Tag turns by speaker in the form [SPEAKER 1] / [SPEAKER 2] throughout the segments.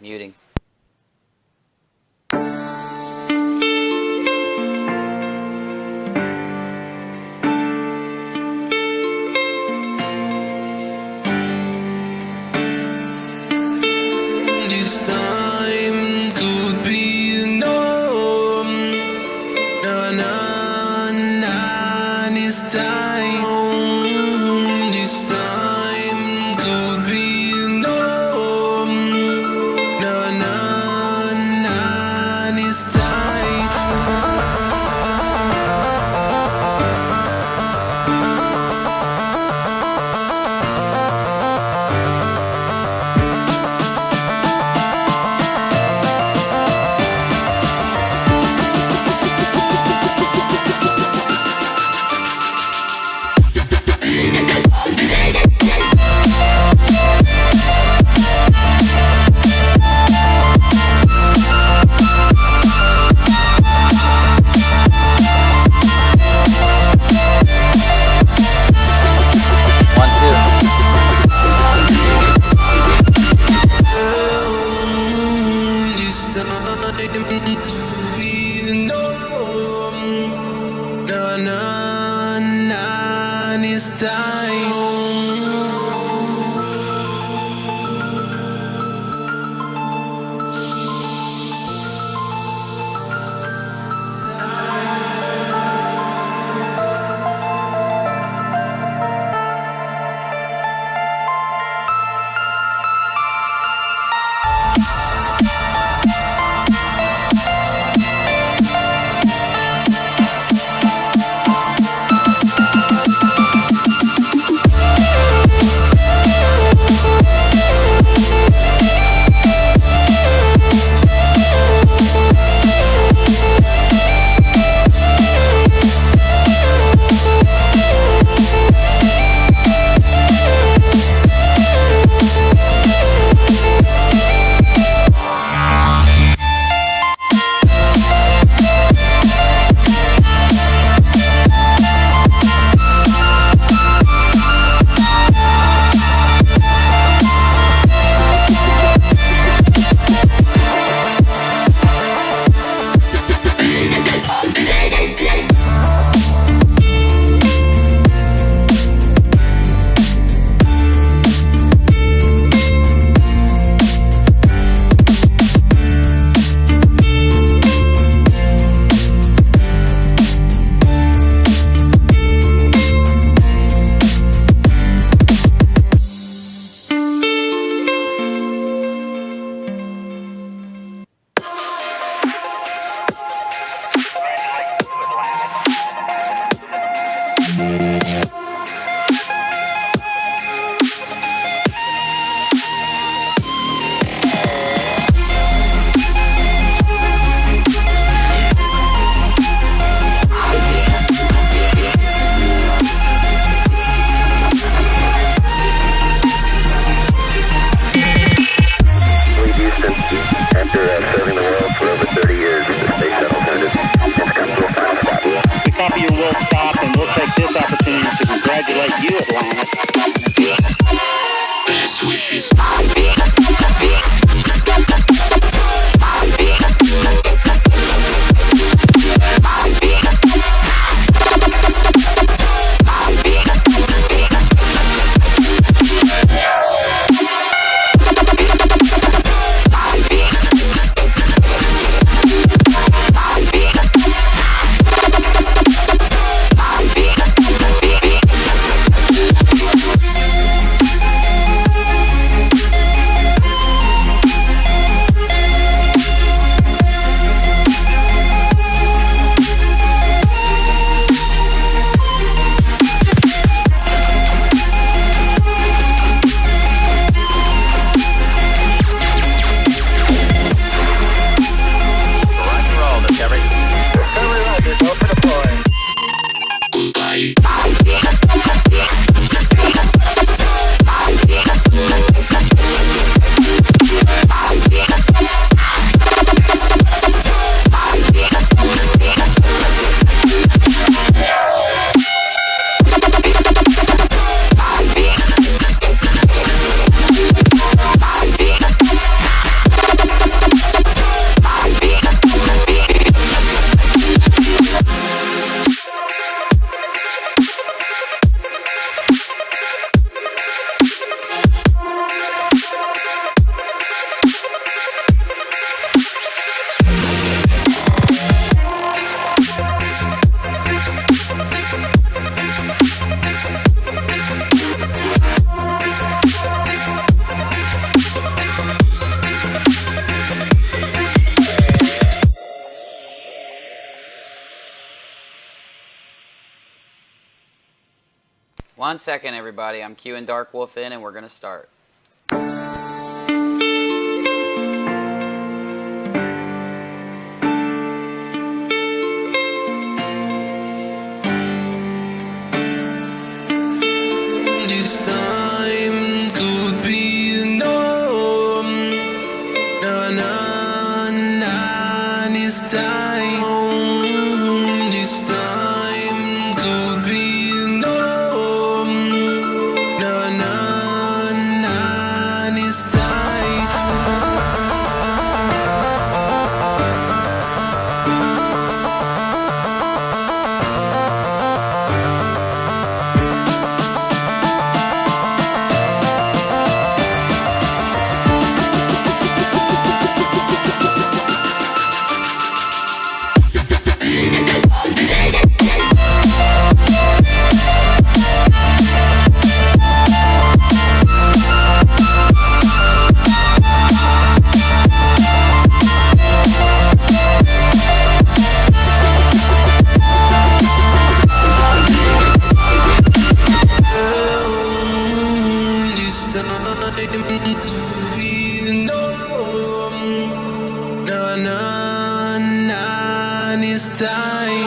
[SPEAKER 1] Muting.
[SPEAKER 2] This time could be the norm. This time. This time could be the norm. This time. This time.
[SPEAKER 1] 1 second, everybody. I'm queuing Darkwolf in, and we're going to start.
[SPEAKER 2] This time could be the norm. Na na na, this time. This time could be the norm. Na na na, this time. Na na na, this time.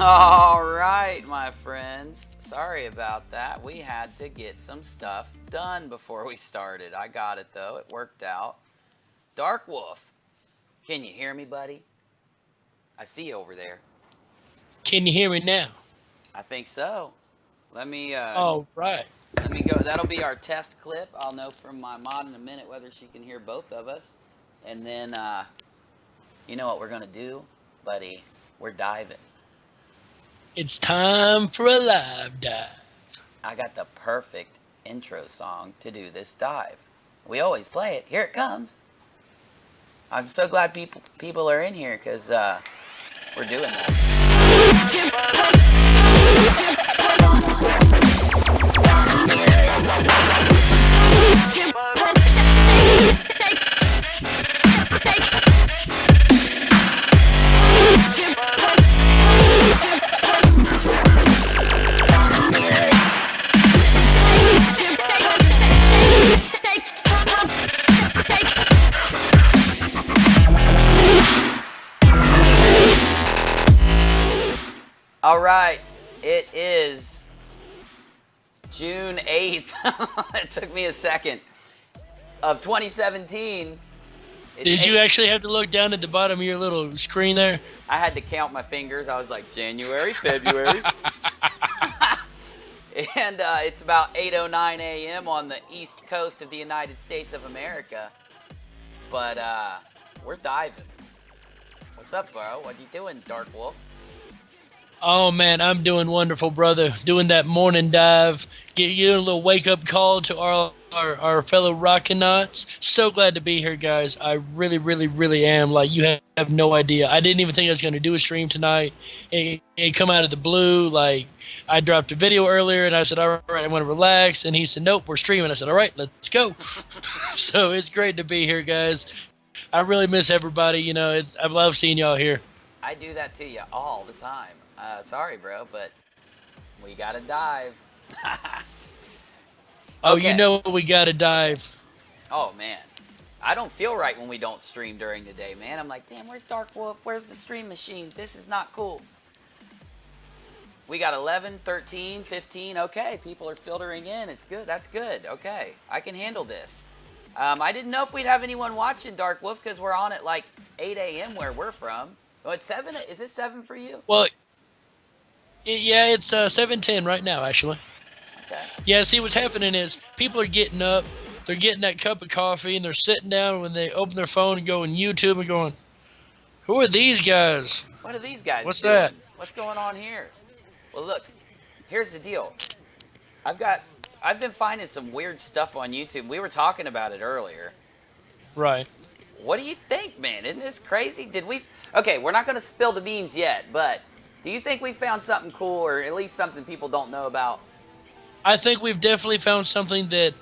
[SPEAKER 1] All right, my friends. Sorry about that. We had to get some stuff done before we started. I got it, though. It worked out. Darkwolf, can you hear me, buddy? I see you over there.
[SPEAKER 3] Can you hear me now?
[SPEAKER 1] I think so. Let me
[SPEAKER 3] All right.
[SPEAKER 1] let me go. That'll be our test clip. I'll know from my mod in a minute whether she can hear both of us. And then you know what we're going to do, buddy? We're diving.
[SPEAKER 3] It's time for a live dive.
[SPEAKER 1] I got the perfect intro song to do this dive. We always play it. Here it comes. I'm so glad people are in here because we're doing this. All right, it is June 8th. It took me a second. Of 2017.
[SPEAKER 3] Did you actually have to look down at the bottom of your little screen there?
[SPEAKER 1] I had to count my fingers. I was like, January, February. And it's about 8:09 a.m. on the east coast of the United States of America. But we're diving. What's up, bro? What you doing, Darkwolf?
[SPEAKER 3] Oh, man, I'm doing wonderful, brother. Doing that morning dive. Getting a little wake-up call to our fellow Rockinats. So glad to be here, guys. I really, really, really am. Like, you have no idea. I didn't even think I was going to do a stream tonight. It come out of the blue. Like, I dropped a video earlier, and I said, all right, I want to relax. And he said, nope, we're streaming. I said, all right, let's go. So it's great to be here, guys. I really miss everybody. You know, I love seeing y'all here.
[SPEAKER 1] I do that to you all the time. Sorry, bro, but We gotta dive.
[SPEAKER 3] Oh,
[SPEAKER 1] Okay.
[SPEAKER 3] you know we gotta dive.
[SPEAKER 1] Oh, man. I don't feel right when we don't stream during the day, man. I'm like, damn, where's Darkwolf? Where's the stream machine? This is not cool. We got 11, 13, 15. Okay, people are filtering in. It's good. That's good. Okay, I can handle this. I didn't know if we'd have anyone watching Darkwolf because we're on at like 8 a.m. where we're from. Oh, it's 7? Is it 7 for you?
[SPEAKER 3] Well, yeah, it's 7:10 right now, actually.
[SPEAKER 1] Okay.
[SPEAKER 3] Yeah, see, what's happening is people are getting up, they're getting that cup of coffee, and they're sitting down when they open their phone and go on YouTube and going, who are these guys?
[SPEAKER 1] What are these guys
[SPEAKER 3] What's
[SPEAKER 1] doing?
[SPEAKER 3] that?
[SPEAKER 1] What's going on here? Well, look, here's the deal. I've been finding some weird stuff on YouTube. We were talking about it earlier.
[SPEAKER 3] Right.
[SPEAKER 1] What do you think, man? Isn't this crazy? Okay, we're not going to spill the beans yet, but do you think we found something cool or at least something people don't know about?
[SPEAKER 3] I think we've definitely found something that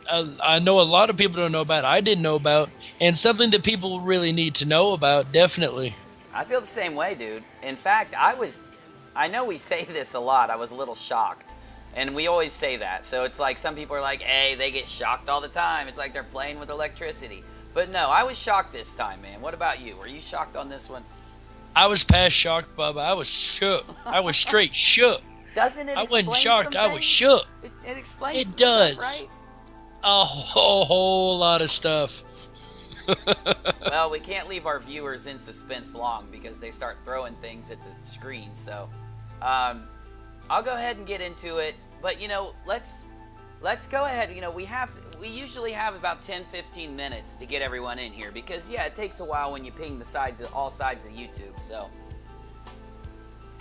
[SPEAKER 3] I know a lot of people don't know about, I didn't know about, and something that people really need to know about, definitely.
[SPEAKER 1] I feel the same way, dude. In fact, I know we say this a lot. I was a little shocked. And we always say that. So it's like some people are like, hey, they get shocked all the time. It's like they're playing with electricity. But no, I was shocked this time, man. What about you? Were you shocked on this one?
[SPEAKER 3] I was past shocked, Bubba. I was shook. I was straight shook.
[SPEAKER 1] Doesn't it
[SPEAKER 3] I
[SPEAKER 1] explain
[SPEAKER 3] wasn't shocked.
[SPEAKER 1] some
[SPEAKER 3] I was
[SPEAKER 1] things?
[SPEAKER 3] shook.
[SPEAKER 1] It explains
[SPEAKER 3] It
[SPEAKER 1] some
[SPEAKER 3] does.
[SPEAKER 1] stuff,
[SPEAKER 3] A whole lot of stuff.
[SPEAKER 1] right? Well, we can't leave our viewers in suspense long because they start throwing things at the screen. So I'll go ahead and get into it. But, you know, let's go ahead. You know, we usually have about 10-15 minutes to get everyone in here because, yeah, it takes a while when you ping all sides of YouTube. So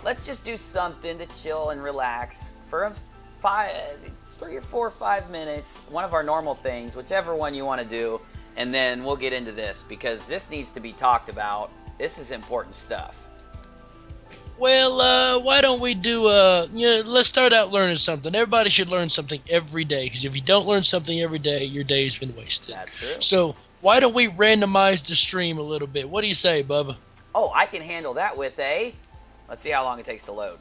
[SPEAKER 1] let's just do something to chill and relax for 3 or 4 or 5 minutes, one of our normal things, whichever one you want to do, and then we'll get into this because this needs to be talked about. This is important stuff.
[SPEAKER 3] Well, why don't we do, let's start out learning something. Everybody should learn something every day, because if you don't learn something every day, your day's been wasted.
[SPEAKER 1] That's true.
[SPEAKER 3] So why don't we randomize the stream a little bit? What do you say, Bubba?
[SPEAKER 1] Oh, I can handle that with let's see how long it takes to load.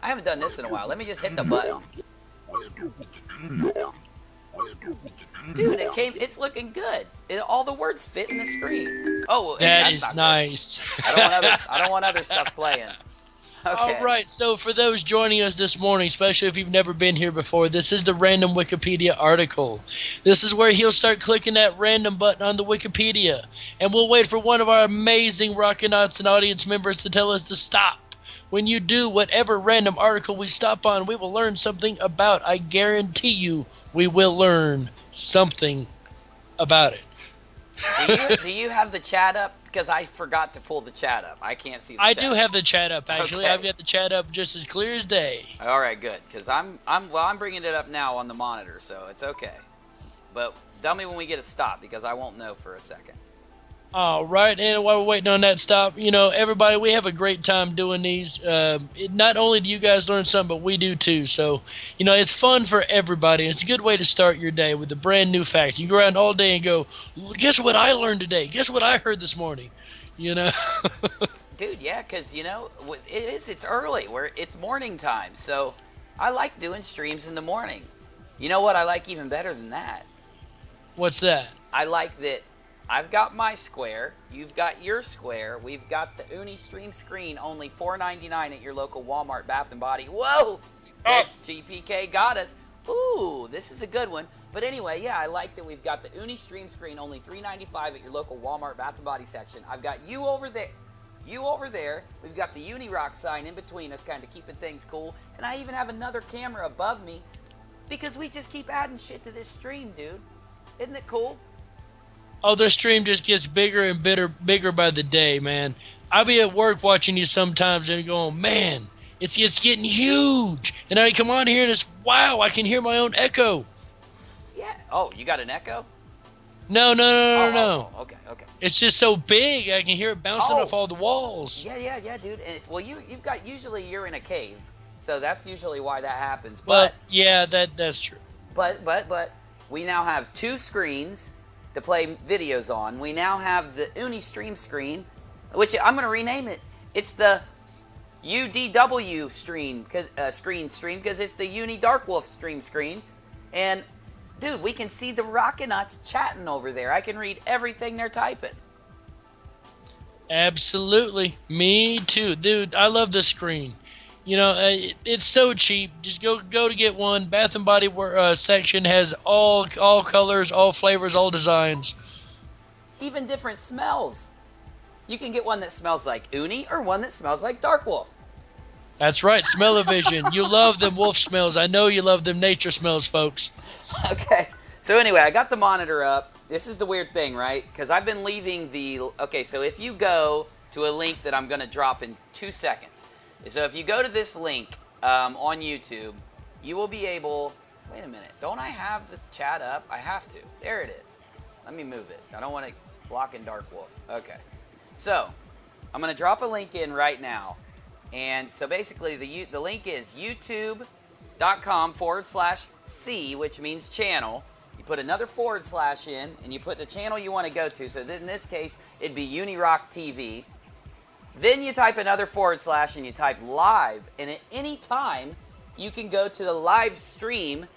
[SPEAKER 1] I haven't done this in a while. Let me just hit the button. Dude, it's looking good. All the words fit in the screen. Oh, well,
[SPEAKER 3] That
[SPEAKER 1] that's
[SPEAKER 3] is
[SPEAKER 1] not
[SPEAKER 3] nice.
[SPEAKER 1] good. I don't want other stuff playing. Okay.
[SPEAKER 3] All right, so for those joining us this morning, especially if you've never been here before, this is the random Wikipedia article. This is where he'll start clicking that random button on the Wikipedia, and we'll wait for one of our amazing Rockinauts and audience members to tell us to stop. When you do whatever random article we stop on, we will learn something about. I guarantee you we will learn something about it.
[SPEAKER 1] Do you have the chat up? Because I forgot to pull the chat up. I can't see the
[SPEAKER 3] I
[SPEAKER 1] chat.
[SPEAKER 3] do have the chat up, actually.
[SPEAKER 1] Okay.
[SPEAKER 3] I've got the chat up just as clear as day.
[SPEAKER 1] All right, good. Because I'm bringing it up now on the monitor, so it's okay. But tell me when we get a stop, because I won't know for a second.
[SPEAKER 3] All right, and while we're waiting on that stop, everybody, we have a great time doing these. Not only do you guys learn something, but we do too. So, it's fun for everybody. It's a good way to start your day with a brand new fact. You go around all day and go, guess what I learned today? Guess what I heard this morning?
[SPEAKER 1] Dude, yeah, because, it's early. It's morning time. So I like doing streams in the morning. You know what I like even better than that?
[SPEAKER 3] What's that?
[SPEAKER 1] I like that I've got my square, you've got your square, we've got the UniStream screen, only $4.99 at your local Walmart Bath & Body. Whoa!
[SPEAKER 3] Stop.
[SPEAKER 1] GPK got us. Ooh, this is a good one. But anyway, yeah, I like that we've got the UniStream screen, only $3.95 at your local Walmart Bath & Body section. I've got you over there. You over there. We've got the UniRock sign in between us, kind of keeping things cool. And I even have another camera above me because we just keep adding shit to this stream, dude. Isn't it cool?
[SPEAKER 3] Oh, the stream just gets bigger and bigger by the day, man. I'll be at work watching you sometimes and going, man, it's getting huge. And I come on here and it's, wow, I can hear my own echo.
[SPEAKER 1] Yeah. Oh, you got an echo?
[SPEAKER 3] No.
[SPEAKER 1] Oh, okay.
[SPEAKER 3] It's just so big, I can hear it bouncing
[SPEAKER 1] Oh.
[SPEAKER 3] off all the walls.
[SPEAKER 1] Yeah, dude. And usually you're in a cave, so that's usually why that happens.
[SPEAKER 3] But yeah, that's true.
[SPEAKER 1] But we now have 2 screens to play videos on. We now have the UniStream screen, which I'm going to rename it. It's the UDW stream because it's the Uni Darkwolf stream screen. And dude, we can see the Rockinats chatting over there. I can read everything they're typing.
[SPEAKER 3] Absolutely. Me too. Dude, I love this screen. You know, it's so cheap. Just go to get one. Bath and Body section has all colors, all flavors, all designs.
[SPEAKER 1] Even different smells. You can get one that smells like Uni or one that smells like Darkwolf.
[SPEAKER 3] That's right. Smell-o-vision. You love them wolf smells. I know you love them nature smells, folks.
[SPEAKER 1] Okay. So anyway, I got the monitor up. This is the weird thing, right? Because I've been leaving the... Okay, so if you go to a link that I'm going to drop in 2 seconds. So if you go to this link on YouTube, you will be able... Wait a minute. Don't I have the chat up? I have to. There it is. Let me move it. I don't want to block in Darkwolf. Okay. So, I'm going to drop a link in right now. And so basically the link is youtube.com/C, which means channel. You put another / in, and you put the channel you want to go to. So in this case, it'd be UniRock TV. Then you type another / and you type live. And at any time, you can go to the live stream,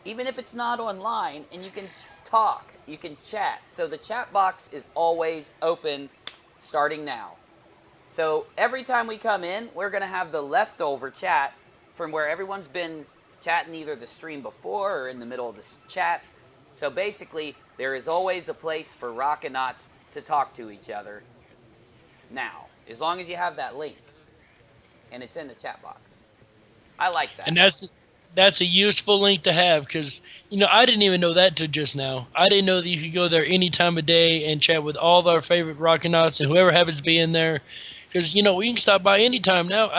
[SPEAKER 1] even if it's not online, and you can talk. You can chat. So the chat box is always open starting now. So every time we come in, we're going to have the leftover chat from where everyone's been chatting either the stream before or in the middle of the chats. So basically, there is always a place for Rockinats to talk to each other now, as long as you have that link. And it's in the chat box. I like that.
[SPEAKER 3] And that's a useful link to have because, you know, I didn't even know that till just now. I didn't know that you could go there any time of day and chat with all of our favorite Rockinats and whoever happens to be in there. Because, you know, we can stop by anytime now.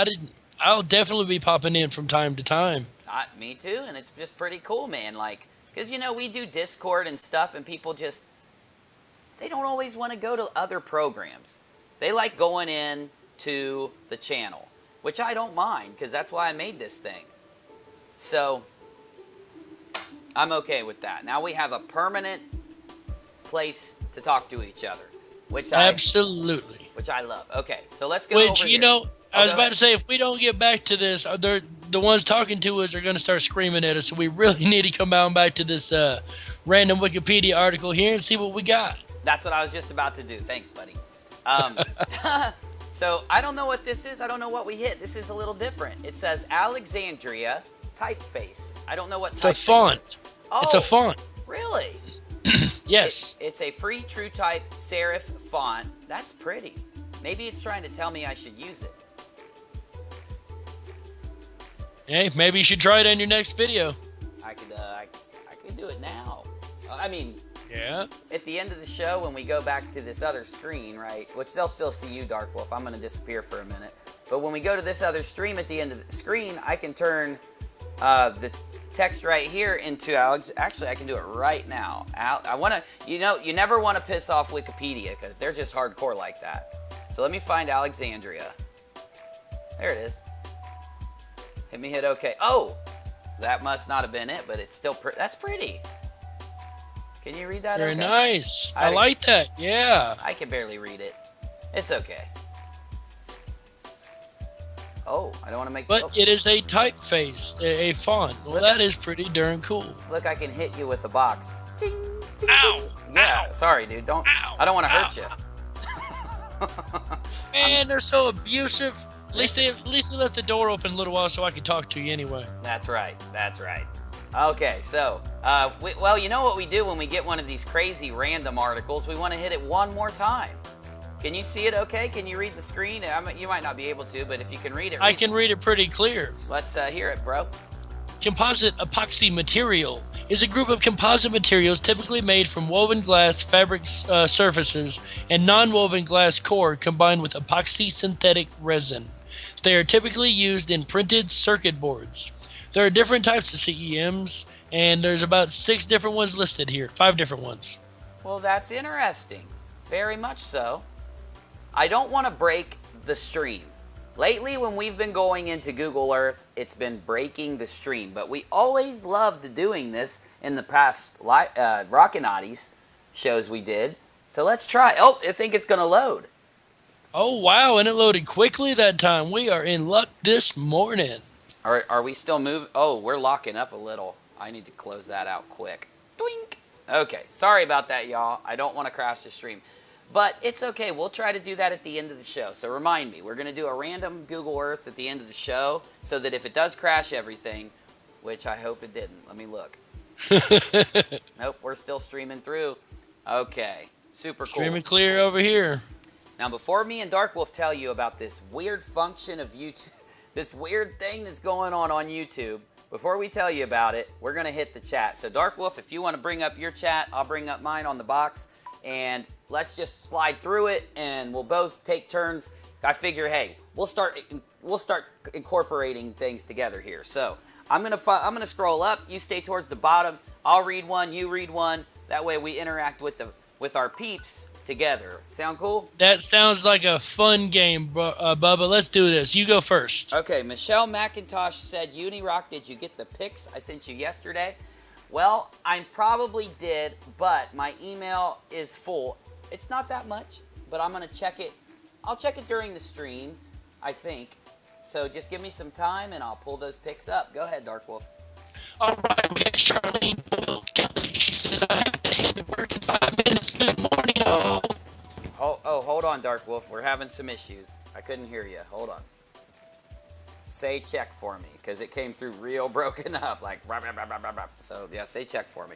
[SPEAKER 3] I'll definitely be popping in from time to time.
[SPEAKER 1] Me too, and it's just pretty cool, man. Like, because, you know, we do Discord and stuff, and people just, they don't always want to go to other programs. They like going in to the channel, which I don't mind, because that's why I made this thing. So, I'm okay with that. Now we have a permanent place to talk to each other.
[SPEAKER 3] Absolutely.
[SPEAKER 1] Which I love. Okay, so let's go
[SPEAKER 3] Which,
[SPEAKER 1] over
[SPEAKER 3] you
[SPEAKER 1] here.
[SPEAKER 3] know, I was about to say, if we don't get back to this, the ones talking to us are going to start screaming at us, so we really need to come on back to this random Wikipedia article here and see what we got.
[SPEAKER 1] That's what I was just about to do. Thanks, buddy. So, I don't know what this is. I don't know what we hit. This is a little different. It says Alexandria typeface. I don't know what typeface
[SPEAKER 3] It's a font.
[SPEAKER 1] is. Oh,
[SPEAKER 3] it's a font.
[SPEAKER 1] Really?
[SPEAKER 3] Yes.
[SPEAKER 1] It's a free TrueType serif font. That's pretty. Maybe it's trying to tell me I should use it.
[SPEAKER 3] Hey, maybe you should try it on your next video.
[SPEAKER 1] I could do it now. I mean,
[SPEAKER 3] yeah.
[SPEAKER 1] At the end of the show, when we go back to this other screen, right, which they'll still see you, Darkwolf. I'm going to disappear for a minute. But when we go to this other stream at the end of the screen, I can turn the text right here into Alex. Actually, I can do it right now. I want to, you know, you never want to piss off Wikipedia because they're just hardcore like that. So let me find Alexandria. There it is. Hit me, hit OK. Oh, that must not have been it, but it's still that's pretty. Can you read that?
[SPEAKER 3] Very
[SPEAKER 1] okay?
[SPEAKER 3] nice. I like that. Yeah.
[SPEAKER 1] I can barely read it. It's okay. Oh, I don't want to make...
[SPEAKER 3] But it is a typeface, a font. Well, that is pretty darn cool.
[SPEAKER 1] Look, I can hit you with the box. Ting, ting,
[SPEAKER 3] Ow!
[SPEAKER 1] ting. Yeah,
[SPEAKER 3] Ow!
[SPEAKER 1] Sorry, dude. Don't.
[SPEAKER 3] Ow!
[SPEAKER 1] I don't want to hurt you.
[SPEAKER 3] Man, they're so abusive. At least they left the door open a little while so I could talk to you anyway.
[SPEAKER 1] That's right. That's right. Okay, so, well, you know what we do when we get one of these crazy random articles? We want to hit it one more time. Can you see it okay? Can you read the screen? You might not be able to, but if you can read it...
[SPEAKER 3] I can read it pretty clear.
[SPEAKER 1] Let's hear it, bro.
[SPEAKER 3] Composite epoxy material is a group of composite materials typically made from woven glass fabric surfaces and non-woven glass core combined with epoxy synthetic resin. They are typically used in printed circuit boards. There are different types of CEMs, and there's about 6 different ones listed here. 5 different ones.
[SPEAKER 1] Well, that's interesting. Very much so. I don't want to break the stream. Lately, when we've been going into Google Earth, it's been breaking the stream. But we always loved doing this in the past Rockinati's shows we did. So let's try. Oh, I think it's going to load.
[SPEAKER 3] Oh, wow, and it loaded quickly that time. We are in luck this morning.
[SPEAKER 1] Are we still moving? Oh, we're locking up a little. I need to close that out quick. Doink. Okay, sorry about that, y'all. I don't want to crash the stream. But it's okay. We'll try to do that at the end of the show. So remind me, we're going to do a random Google Earth at the end of the show so that if it does crash everything, which I hope it didn't. Let me look. Nope, we're still streaming through. Okay, super cool.
[SPEAKER 3] Streaming clear over here.
[SPEAKER 1] Now, before me and Darkwolf tell you about this weird function of YouTube, this weird thing that's going on YouTube, before we tell you about it, we're going to hit the chat. So, Darkwolf, if you want to bring up your chat, I'll bring up mine on the box, and let's just slide through it, and we'll both take turns. I figure, hey, we'll start incorporating things together here. So, I'm gonna scroll up. You stay towards the bottom. I'll read one. You read one. That way, we interact with our peeps together. Sound cool?
[SPEAKER 3] That sounds like a fun game, Bubba. Let's do this. You go first.
[SPEAKER 1] Okay, Michelle McIntosh said, UniRock, did you get the pics I sent you yesterday? Well, I probably did, but my email is full. It's not that much, but I'm going to check it. I'll check it during the stream, I think. So just give me some time, and I'll pull those pics up. Go ahead, Darkwolf.
[SPEAKER 3] All right, we got Charlene Boyle Kelly. She says, I have to head to work in 5 minutes. Good morning, all.
[SPEAKER 1] Oh, hold on, Darkwolf. We're having some issues. I couldn't hear you. Hold on. Say check for me, because it came through real broken up, like rah, rah, rah, rah, rah, rah. So, yeah, say check for me.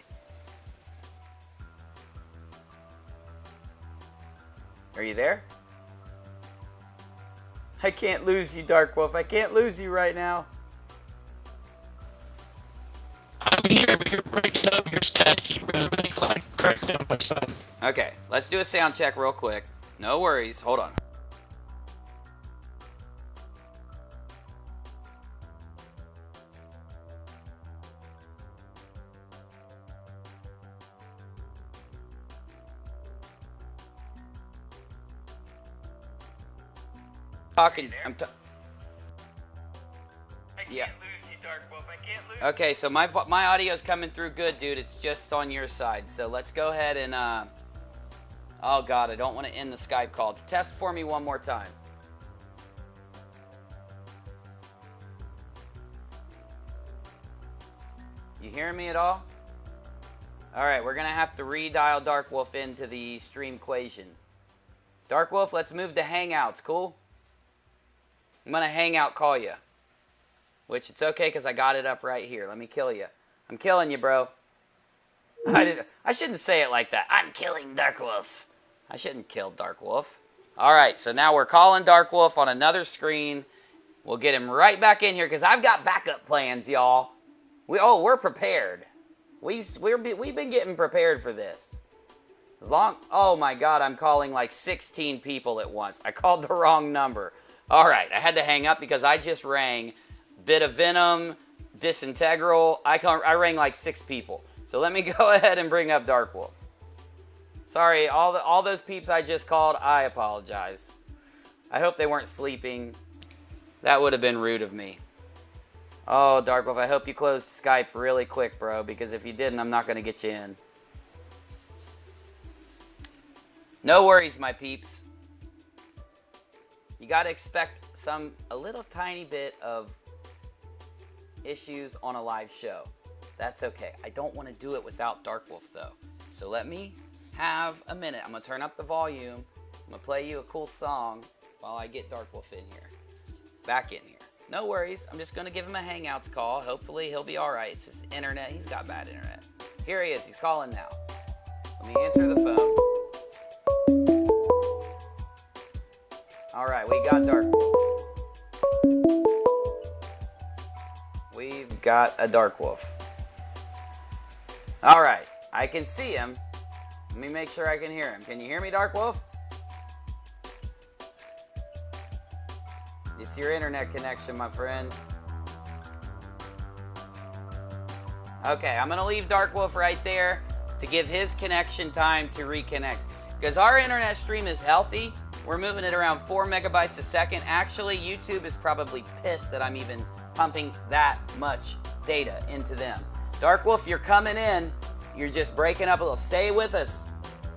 [SPEAKER 1] Are you there? I can't lose you, Darkwolf. I can't lose you right now.
[SPEAKER 3] I'm here, but you're breaking up your static. Really correct me on my side.
[SPEAKER 1] Okay, let's do a sound check real quick. No worries. Hold on. Yeah. Okay, so my audio's coming through good, dude. It's just on your side. So let's go ahead and oh god, I don't want to end the Skype call. Test for me one more time. You hearing me at all? All right, we're gonna have to redial Darkwolf into the stream equation. Darkwolf, let's move to Hangouts. Cool. I'm gonna Hangout call you. Which it's okay because I got it up right here. Let me kill you. I'm killing you, bro. I shouldn't say it like that. I'm killing Darkwolf. I shouldn't kill Darkwolf. All right, so now we're calling Darkwolf on another screen. We'll get him right back in here because I've got backup plans, y'all. We're prepared. We've been getting prepared for this. Oh my God, I'm calling like 16 people at once. I called the wrong number. All right, I had to hang up because I just rang Bit of Venom, Disintegral. I rang like 6 people. So let me go ahead and bring up Darkwolf. Sorry, all those peeps I just called, I apologize. I hope they weren't sleeping. That would have been rude of me. Oh, Darkwolf, I hope you closed Skype really quick, bro, because if you didn't, I'm not going to get you in. No worries, my peeps. You got to expect a little tiny bit of issues on a live show. That's okay. I don't want to do it without Darkwolf, though. So let me have a minute. I'm going to turn up the volume. I'm going to play you a cool song while I get Darkwolf in here. Back in here. No worries. I'm just going to give him a Hangouts call. Hopefully he'll be all right. It's his internet. He's got bad internet. Here he is. He's calling now. Let me answer the phone. All right. We got Darkwolf. We've got a Darkwolf. All right. I can see him. Let me make sure I can hear him. Can you hear me, Darkwolf? It's your internet connection, my friend. Okay, I'm going to leave Darkwolf right there to give his connection time to reconnect. Because our internet stream is healthy. We're moving it around 4 megabytes a second. Actually, YouTube is probably pissed that I'm even pumping that much data into them. Darkwolf, you're coming in. You're just breaking up a little. Stay with us.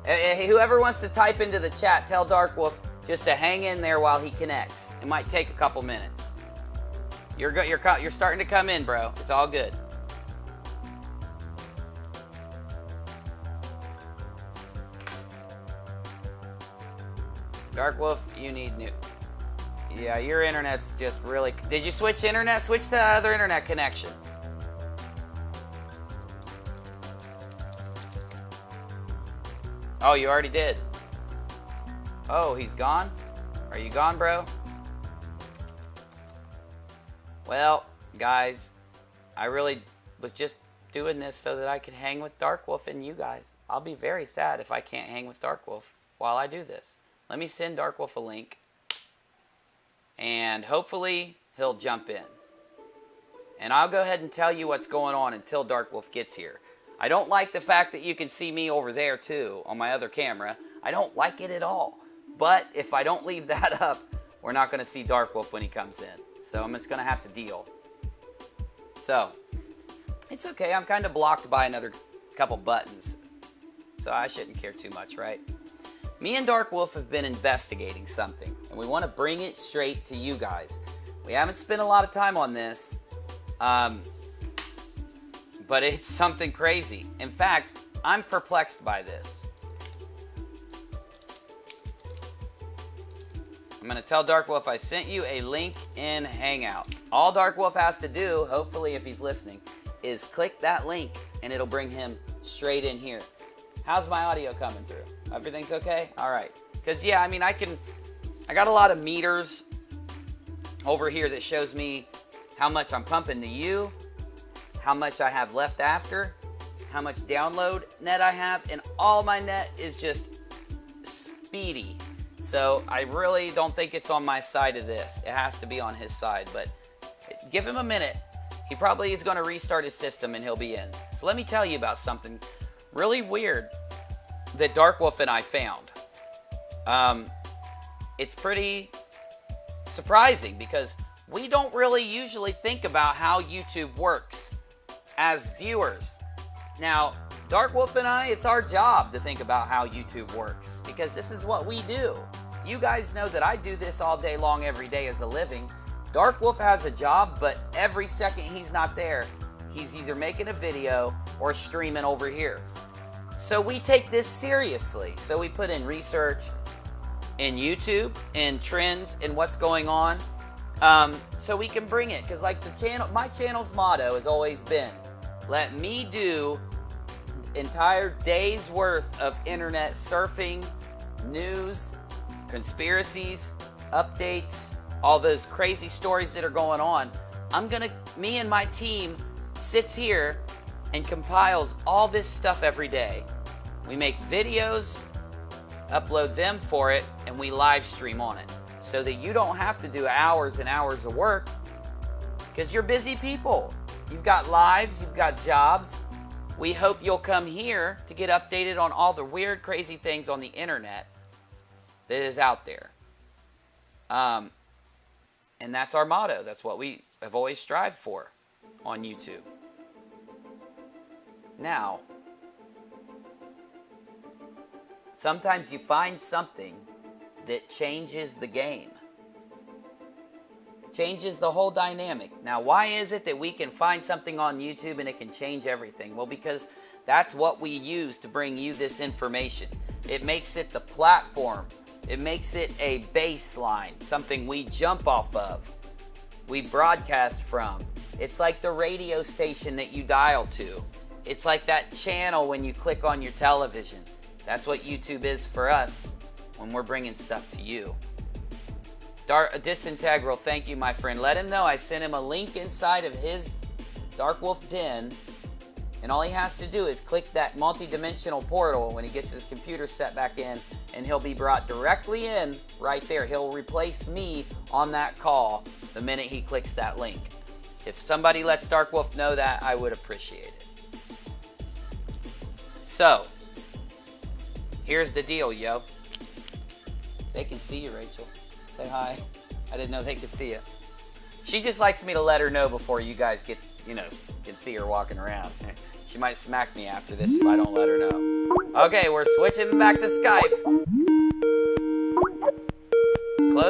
[SPEAKER 1] Whoever wants to type into the chat, tell Darkwolf just to hang in there while he connects. It might take a couple minutes. You're starting to come in, bro. It's all good. Darkwolf, you need new. Yeah, your internet's just really... Did you switch internet? Switch to the other internet connection. Oh, you already did. Oh, he's gone? Are you gone, bro? Well, guys, I really was just doing this so that I could hang with Darkwolf and you guys. I'll be very sad if I can't hang with Darkwolf while I do this. Let me send Darkwolf a link, and hopefully he'll jump in. And I'll go ahead and tell you what's going on until Darkwolf gets here. I don't like the fact that you can see me over there too on my other camera. I don't like it at all. But if I don't leave that up, we're not going to see Darkwolf when he comes in. So I'm just going to have to deal. So, it's okay. I'm kind of blocked by another couple buttons. So I shouldn't care too much, right? Me and Darkwolf have been investigating something, and we want to bring it straight to you guys. We haven't spent a lot of time on this, but it's something crazy. In fact, I'm perplexed by this. I'm going to tell Darkwolf I sent you a link in Hangouts. All Darkwolf has to do, hopefully if he's listening, is click that link, and it'll bring him straight in here. How's my audio coming through? Everything's okay? All right. Because, yeah, I mean, I got a lot of meters over here that shows me how much I'm pumping to you, how much I have left after, how much download net I have, and all my net is just speedy. So I really don't think it's on my side of this. It has to be on his side, but give him a minute. He probably is going to restart his system and he'll be in. So let me tell you about something really weird that Darkwolf and I found. It's pretty surprising because we don't really usually think about how YouTube works as viewers. Now, Darkwolf and I, it's our job to think about how YouTube works because this is what we do. You guys know that I do this all day long, every day as a living. Darkwolf has a job, but every second he's not there, he's either making a video or streaming over here. So we take this seriously. So we put in research in YouTube, in trends, and what's going on, so we can bring it. Because like my channel's motto has always been, let me do entire day's worth of internet surfing, news, conspiracies, updates, all those crazy stories that are going on. Me and my team sits here and compiles all this stuff every day. We make videos, upload them for it, and we live stream on it so that you don't have to do hours and hours of work because you're busy people. You've got lives, you've got jobs. We hope you'll come here to get updated on all the weird, crazy things on the internet that is out there. And that's our motto. That's what we have always strived for on YouTube. Now, sometimes you find something that changes the game. Changes the whole dynamic. Now, why is it that we can find something on YouTube and it can change everything? Well, because that's what we use to bring you this information. It makes it the platform. It makes it a baseline, something we jump off of, we broadcast from. It's like the radio station that you dial to. It's like that channel when you click on your television. That's what YouTube is for us when we're bringing stuff to you. Disintegral, thank you, my friend. Let him know I sent him a link inside of his Darkwolf Den, and all he has to do is click that multi-dimensional portal when he gets his computer set back in, and he'll be brought directly in right there. He'll replace me on that call the minute he clicks that link. If somebody lets Darkwolf know that, I would appreciate it. So, here's the deal, yo. They can see you, Rachel. Say hi. I didn't know they could see you. She just likes me to let her know before you guys get, can see her walking around. She might smack me after this if I don't let her know. Okay, we're switching back to Skype.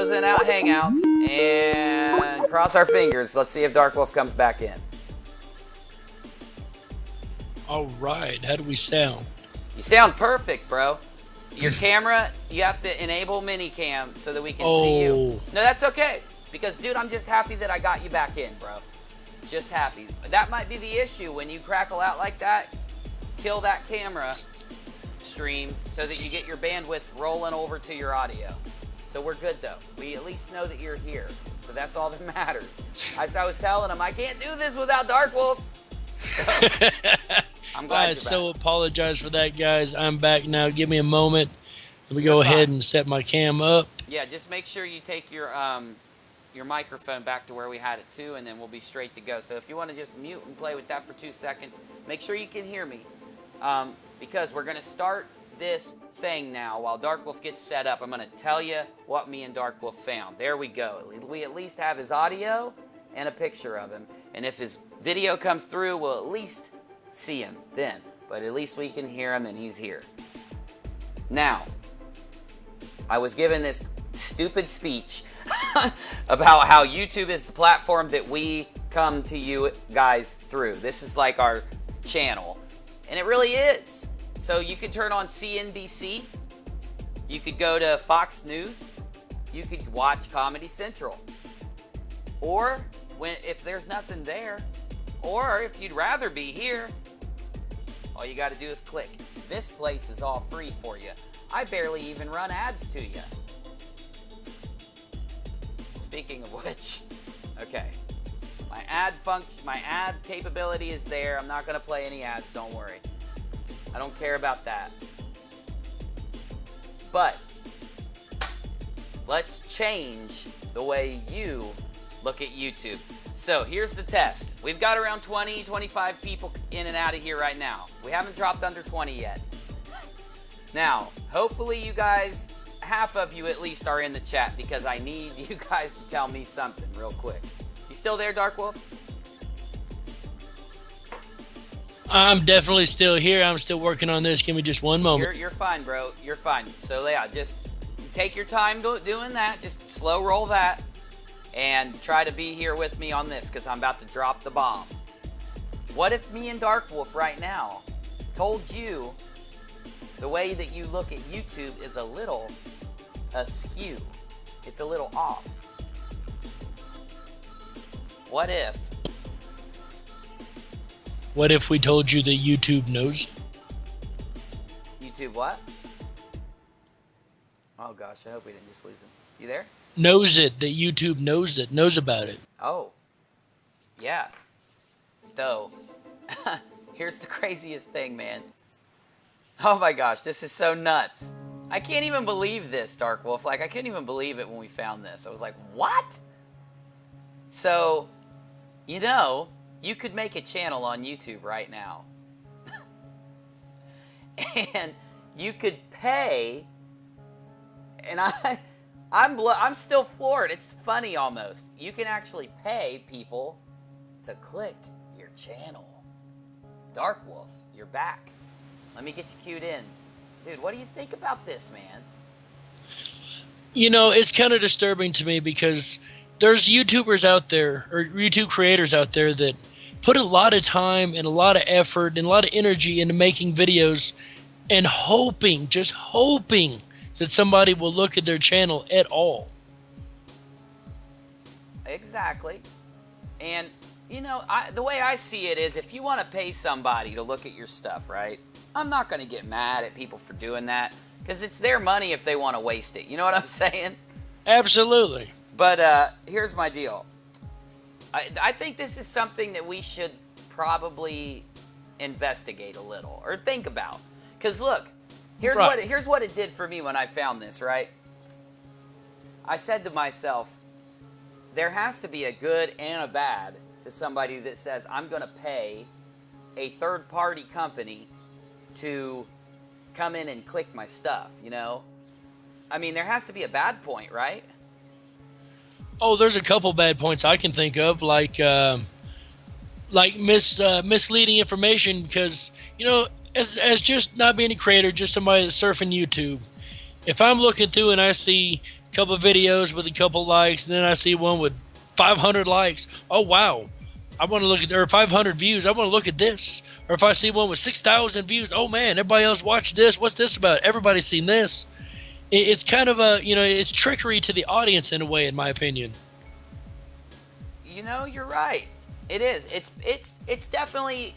[SPEAKER 1] closing out Hangouts and cross our fingers. Let's see if Darkwolf comes back in.
[SPEAKER 3] All right, how do we sound?
[SPEAKER 1] You sound perfect, bro. Your camera, you have to enable minicam so that we can see you. No, that's okay. Because, dude, I'm just happy that I got you back in, bro. Just happy. That might be the issue when you crackle out like that. Kill that camera stream so that you get your bandwidth rolling over to your audio. So we're good, though. We at least know that you're here. So that's all that matters. As I was telling him, I can't do this without Darkwolf. So, I'm glad
[SPEAKER 3] I so apologize for that, guys. I'm back now. Give me a moment. Let me go ahead and set my cam up.
[SPEAKER 1] Yeah, just make sure you take your microphone back to where we had it too, and then we'll be straight to go. So if you want to just mute and play with that for 2 seconds, make sure you can hear me, because we're going to start this thing now. While Darkwolf gets set up, I'm going to tell you what me and Darkwolf found. There we go. We at least have his audio and a picture of him, and if his video comes through, we'll at least see him then, but at least we can hear him and he's here. Now, I was given this stupid speech about how YouTube is the platform that we come to you guys through. This is like our channel, and it really is. So you could turn on CNBC, you could go to Fox News, you could watch Comedy Central, or if there's nothing there, or if you'd rather be here, all you got to do is click. This place is all free for you. I barely even run ads to you. Speaking of which, okay. My ad capability is there. I'm not going to play any ads, don't worry. I don't care about that. But let's change the way you look at YouTube. So here's the test. We've got around 20, 25 people in and out of here right now. We haven't dropped under 20 yet. Now, hopefully you guys, half of you at least are in the chat, because I need you guys to tell me something real quick. You still there, Darkwolf?
[SPEAKER 3] I'm definitely still here. I'm still working on this. Give me just one moment.
[SPEAKER 1] You're fine, bro. You're fine. So yeah, just take your time doing that. Just slow roll that. And try to be here with me on this, because I'm about to drop the bomb. What if me and Darkwolf right now told you the way that you look at YouTube is a little askew? It's a little off. What if?
[SPEAKER 3] What if we told you that YouTube knows?
[SPEAKER 1] YouTube what? Oh gosh, I hope we didn't just lose him. You there?
[SPEAKER 3] Knows it, that YouTube knows it, knows about it.
[SPEAKER 1] Oh, yeah. Though, here's the craziest thing, man. Oh my gosh, this is so nuts. I can't even believe this, Darkwolf. Like, I couldn't even believe it when we found this. I was like, what? So, you know, you could make a channel on YouTube right now. And you could pay, and I'm still floored. It's funny almost. You can actually pay people to click your channel. Darkwolf, you're back. Let me get you queued in. Dude, what do you think about this, man?
[SPEAKER 3] You know, it's kind of disturbing to me, because there's YouTubers out there, or YouTube creators out there, that put a lot of time and a lot of effort and a lot of energy into making videos and hoping, just hoping, that somebody will look at their channel at all.
[SPEAKER 1] Exactly. And, you know, the way I see it is, if you want to pay somebody to look at your stuff, right? I'm not going to get mad at people for doing that, because it's their money if they want to waste it. You know what I'm saying?
[SPEAKER 3] Absolutely.
[SPEAKER 1] But here's my deal. I think this is something that we should probably investigate a little, or think about. Because look, here's what it did for me when I found this, right? I said to myself, there has to be a good and a bad to somebody that says, I'm going to pay a third-party company to come in and click my stuff, you know? I mean, there has to be a bad point, right?
[SPEAKER 3] Oh, there's a couple bad points I can think of, like misleading information, because, you know, as just not being a creator, just somebody that's surfing YouTube, if I'm looking through and I see couple videos with a couple likes, and then I see one with 500 likes. Oh wow, I want to look at, or 500 views. I want to look at this. Or if I see one with 6,000 views, oh man, everybody else watched this. What's this about? Everybody's seen this. It's kind of a, it's trickery to the audience in a way, in my opinion.
[SPEAKER 1] You're right. It is. It's definitely.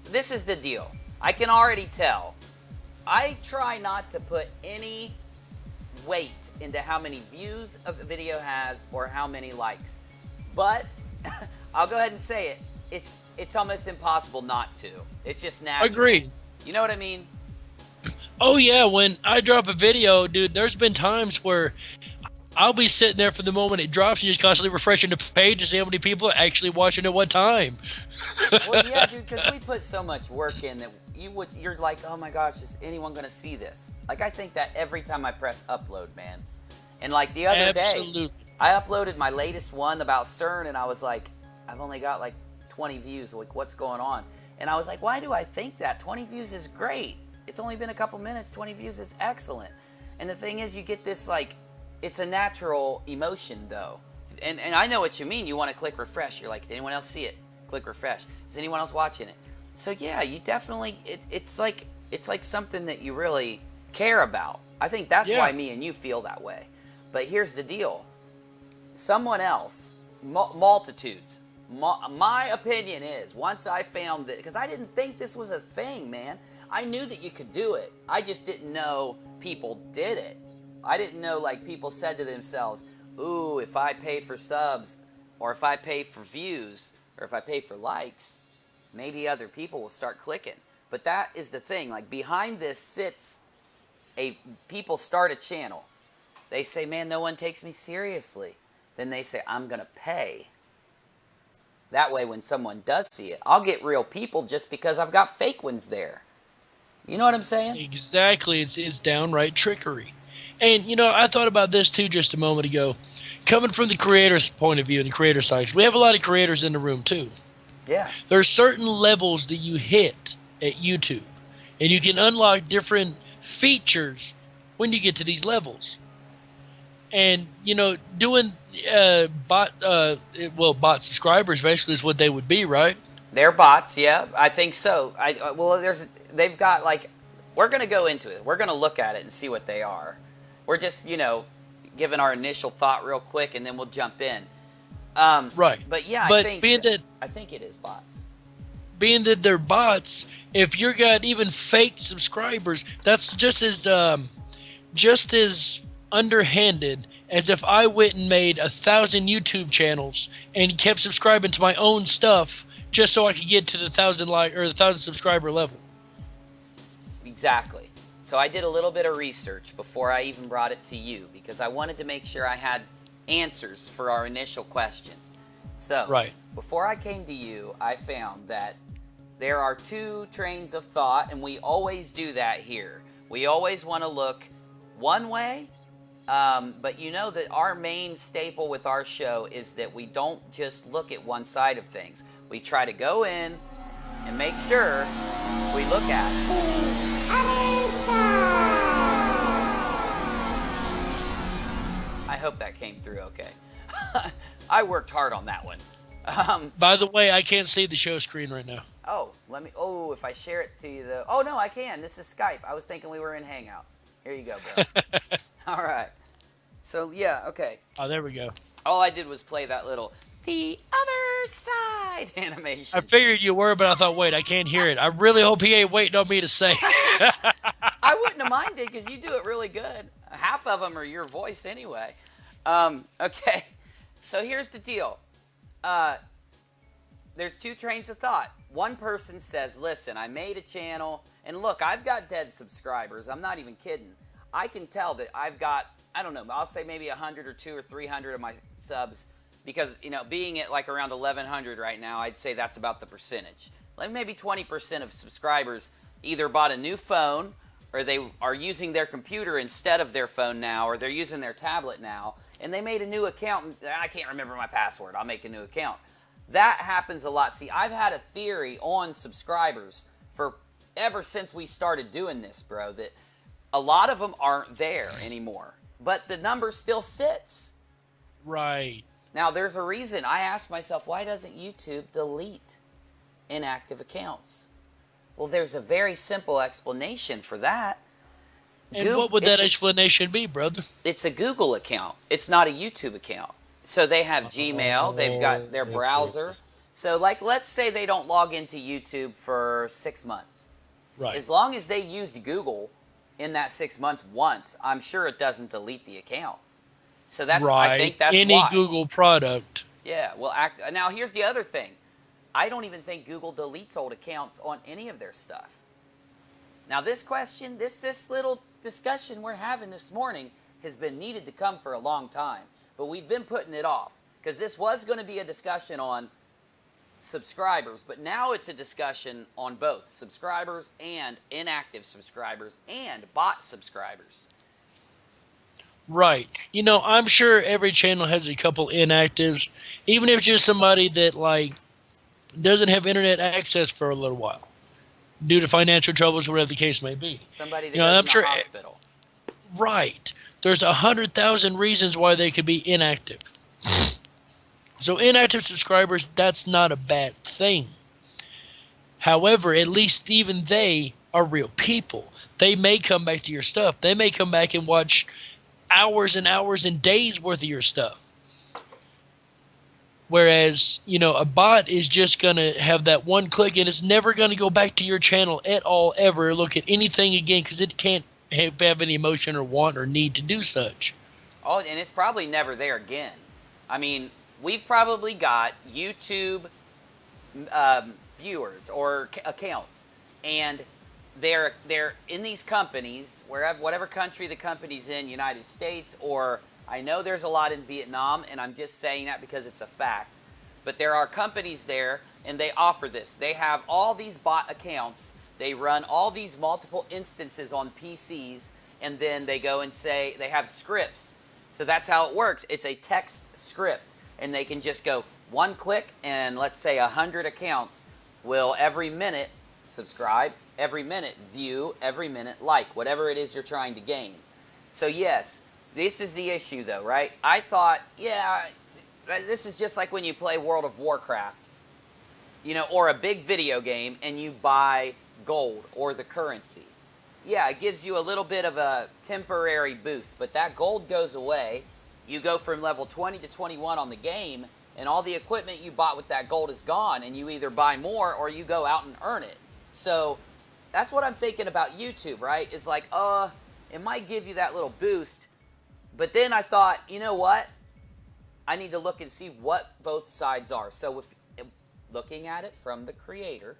[SPEAKER 1] This is the deal. I can already tell. I try not to put any weight into how many views a video has or how many likes, but I'll go ahead and say it. It's almost impossible not to. It's just natural.
[SPEAKER 3] Agreed.
[SPEAKER 1] You know what I mean?
[SPEAKER 3] Oh yeah, when I drop a video, dude, there's been times where I'll be sitting there for the moment it drops and just constantly refreshing the page to see how many people are actually watching at what time.
[SPEAKER 1] Well, yeah, dude, because we put so much work in that you're like, oh my gosh, is anyone going to see this? Like, I think that every time I press upload, man. And like the other day, I uploaded my latest one about CERN, and I was like, I've only got like 20 views. Like, what's going on? And I was like, why do I think that? 20 views is great. It's only been a couple minutes. 20 views is excellent. And the thing is, you get this like, it's a natural emotion though. And I know what you mean. You want to click refresh. You're like, did anyone else see it? Click refresh. Is anyone else watching it? So yeah, you definitely, it's like something that you really care about. I think that's why me and you feel that way. But here's the deal. Someone else, multitudes, my opinion is, once I found that, because I didn't think this was a thing, man. I knew that you could do it. I just didn't know people did it. I didn't know, like, people said to themselves, ooh, if I pay for subs, or if I pay for views, or if I pay for likes, maybe other people will start clicking. But that is the thing. Like, behind this sits people start a channel. They say, man, no one takes me seriously. Then they say, I'm going to pay. That way, when someone does see it, I'll get real people just because I've got fake ones there. You know what I'm saying?
[SPEAKER 3] Exactly. It's downright trickery. And, I thought about this, too, just a moment ago. Coming from the creator's point of view and the creator side, we have a lot of creators in the room, too.
[SPEAKER 1] Yeah.
[SPEAKER 3] There are certain levels that you hit at YouTube, and you can unlock different features when you get to these levels. And, doing bot subscribers basically is what they would be, right?
[SPEAKER 1] They're bots, yeah. I think so. They've got, like, we're going to go into it. We're going to look at it and see what they are. We're just, giving our initial thought real quick, and then we'll jump in.
[SPEAKER 3] Right.
[SPEAKER 1] But yeah,
[SPEAKER 3] but
[SPEAKER 1] I think it is bots.
[SPEAKER 3] Being that they're bots, if you got even fake subscribers, that's just as underhanded as if I went and made 1,000 YouTube channels and kept subscribing to my own stuff just so I could get to the 1,000 subscriber level.
[SPEAKER 1] Exactly. So I did a little bit of research before I even brought it to you because I wanted to make sure I had answers for our initial questions. So before I came to you, I found that there are two trains of thought, and we always do that here. We always want to look one way, but you know that our main staple with our show is that we don't just look at one side of things. We try to go in and make sure we look at it. I hope that came through okay. I worked hard on that one.
[SPEAKER 3] By the way, I can't see the show screen right now.
[SPEAKER 1] Oh, if I share it to you though. Oh no, I can. This is Skype. I was thinking we were in Hangouts. Here you go, bro. All right. So yeah, okay.
[SPEAKER 3] Oh, there we go.
[SPEAKER 1] All I did was play that little "The Other Side" animation.
[SPEAKER 3] I figured you were, but I thought, wait, I can't hear it. I really hope he ain't waiting on me to say.
[SPEAKER 1] I wouldn't have minded because you do it really good. Half of them are your voice anyway. Okay, so here's the deal. There's two trains of thought. One person says, listen, I made a channel, and look, I've got dead subscribers. I'm not even kidding. I can tell that I've got, I don't know, I'll say maybe 100 or 200 or 300 of my subs because, being at like around 1,100 right now, I'd say that's about the percentage. Like maybe 20% of subscribers either bought a new phone or they are using their computer instead of their phone now, or they're using their tablet now, and they made a new account. And I can't remember my password. I'll make a new account. That happens a lot. See, I've had a theory on subscribers for ever since we started doing this, bro, that a lot of them aren't there anymore. but the number still sits.
[SPEAKER 3] Right.
[SPEAKER 1] Now, there's a reason. I asked myself, why doesn't YouTube delete inactive accounts? Well, there's a very simple explanation for that.
[SPEAKER 3] And what would that explanation be, brother?
[SPEAKER 1] It's a Google account. It's not a YouTube account. So they have Gmail. They've got their browser. So, like, let's say they don't log into YouTube for 6 months.
[SPEAKER 3] Right.
[SPEAKER 1] As long as they used Google in that 6 months once, I'm sure it doesn't delete the account. So that's
[SPEAKER 3] right.
[SPEAKER 1] I think that's
[SPEAKER 3] any
[SPEAKER 1] why.
[SPEAKER 3] Google product.
[SPEAKER 1] Yeah. Well, now here's the other thing. I don't even think Google deletes old accounts on any of their stuff. Now, this question, this little discussion we're having this morning has been needed to come for a long time, but we've been putting it off because this was going to be a discussion on subscribers, but now it's a discussion on both subscribers and inactive subscribers and bot subscribers.
[SPEAKER 3] Right. You know, I'm sure every channel has a couple inactives, even if it's just somebody that, like, doesn't have internet access for a little while due to financial troubles, whatever the case may be.
[SPEAKER 1] Somebody that goes in the hospital.
[SPEAKER 3] Right. There's 100,000 reasons why they could be inactive. So inactive subscribers, that's not a bad thing. However, at least even they are real people. They may come back to your stuff. They may come back and watch hours and hours and days worth of your stuff. Whereas, you know, a bot is just going to have that one click and it's never going to go back to your channel at all, ever look at anything again because it can't have any emotion or want or need to do such.
[SPEAKER 1] Oh, and it's probably never there again. I mean, we've probably got YouTube viewers or accounts, and they're in these companies, whatever country the company's in, United States, or I know there's a lot in Vietnam, and I'm just saying that because it's a fact. But there are companies there, and they offer this. They have all these bot accounts. They run all these multiple instances on PCs, and then they go and say they have scripts. So that's how it works. It's a text script, and they can just go one click, and let's say 100 accounts will every minute subscribe, every minute view, every minute like, whatever it is you're trying to gain. So yes, this is the issue though, right? I thought, yeah, this is just like when you play World of Warcraft, you know, or a big video game and you buy gold or the currency. Yeah, it gives you a little bit of a temporary boost, but that gold goes away. You go from level 20 to 21 on the game, and all the equipment you bought with that gold is gone, and you either buy more or you go out and earn it. So that's what I'm thinking about YouTube, right? It's like, it might give you that little boost, but then I thought, you know what? I need to look and see what both sides are. So if looking at it from the creator,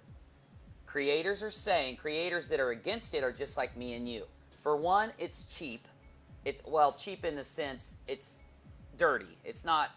[SPEAKER 1] creators are saying, creators that are against it are just like me and you. For one, it's cheap. It's, well, cheap in the sense it's dirty. It's not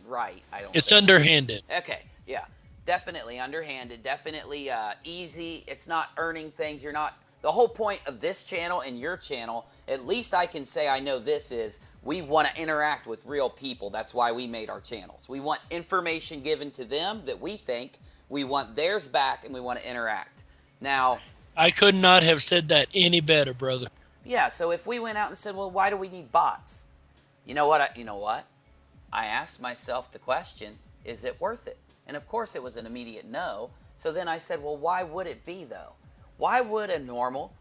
[SPEAKER 1] right, I don't think.
[SPEAKER 3] It's underhanded.
[SPEAKER 1] Okay, yeah. Definitely underhanded. Definitely easy. It's not earning things. You're not... The whole point of this channel and your channel, at least I can say I know this is, we want to interact with real people. That's why we made our channels. We want information given to them that we think. We want theirs back, and we want to interact. Now...
[SPEAKER 3] I could not have said that any better, brother.
[SPEAKER 1] Yeah, so if we went out and said, well, why do we need bots? You know what? I asked myself the question, is it worth it? And of course it was an immediate no. So then I said, well, why would it be though? Why would a normal,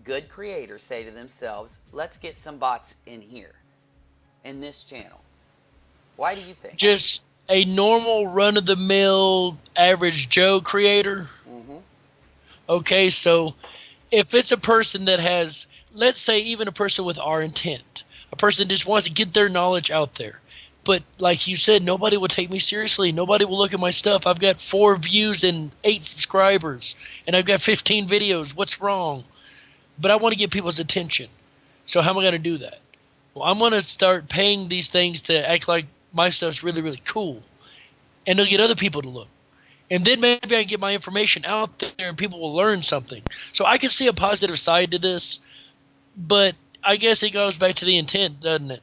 [SPEAKER 1] good creator say to themselves, let's get some bots in here, in this channel? Why do you think?
[SPEAKER 3] Just a normal run-of-the-mill average Joe creator?
[SPEAKER 1] Mm-hmm.
[SPEAKER 3] Okay, so if it's a person that has, let's say even a person with our intent, a person just wants to get their knowledge out there. But like you said, nobody will take me seriously. Nobody will look at my stuff. I've got 4 views and 8 subscribers, and I've got 15 videos. What's wrong? But I want to get people's attention. So how am I going to do that? Well, I'm going to start paying these things to act like my stuff's really, really cool. And it'll get other people to look. And then maybe I can get my information out there and people will learn something. So I can see a positive side to this, but I guess it goes back to the intent, doesn't it?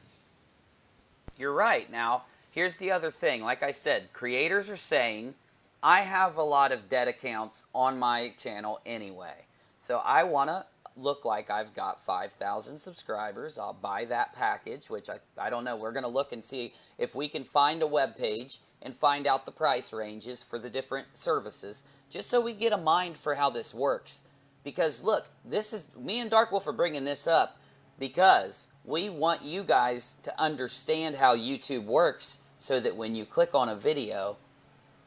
[SPEAKER 1] You're right. Now, here's the other thing. Like I said, creators are saying, I have a lot of dead accounts on my channel anyway. So I want to look like I've got 5,000 subscribers. I'll buy that package, which I don't know. We're going to look and see if we can find a web page and find out the price ranges for the different services, just so we get a mind for how this works. Because look, this is me and Darkwolf are bringing this up because we want you guys to understand how YouTube works, so that when you click on a video,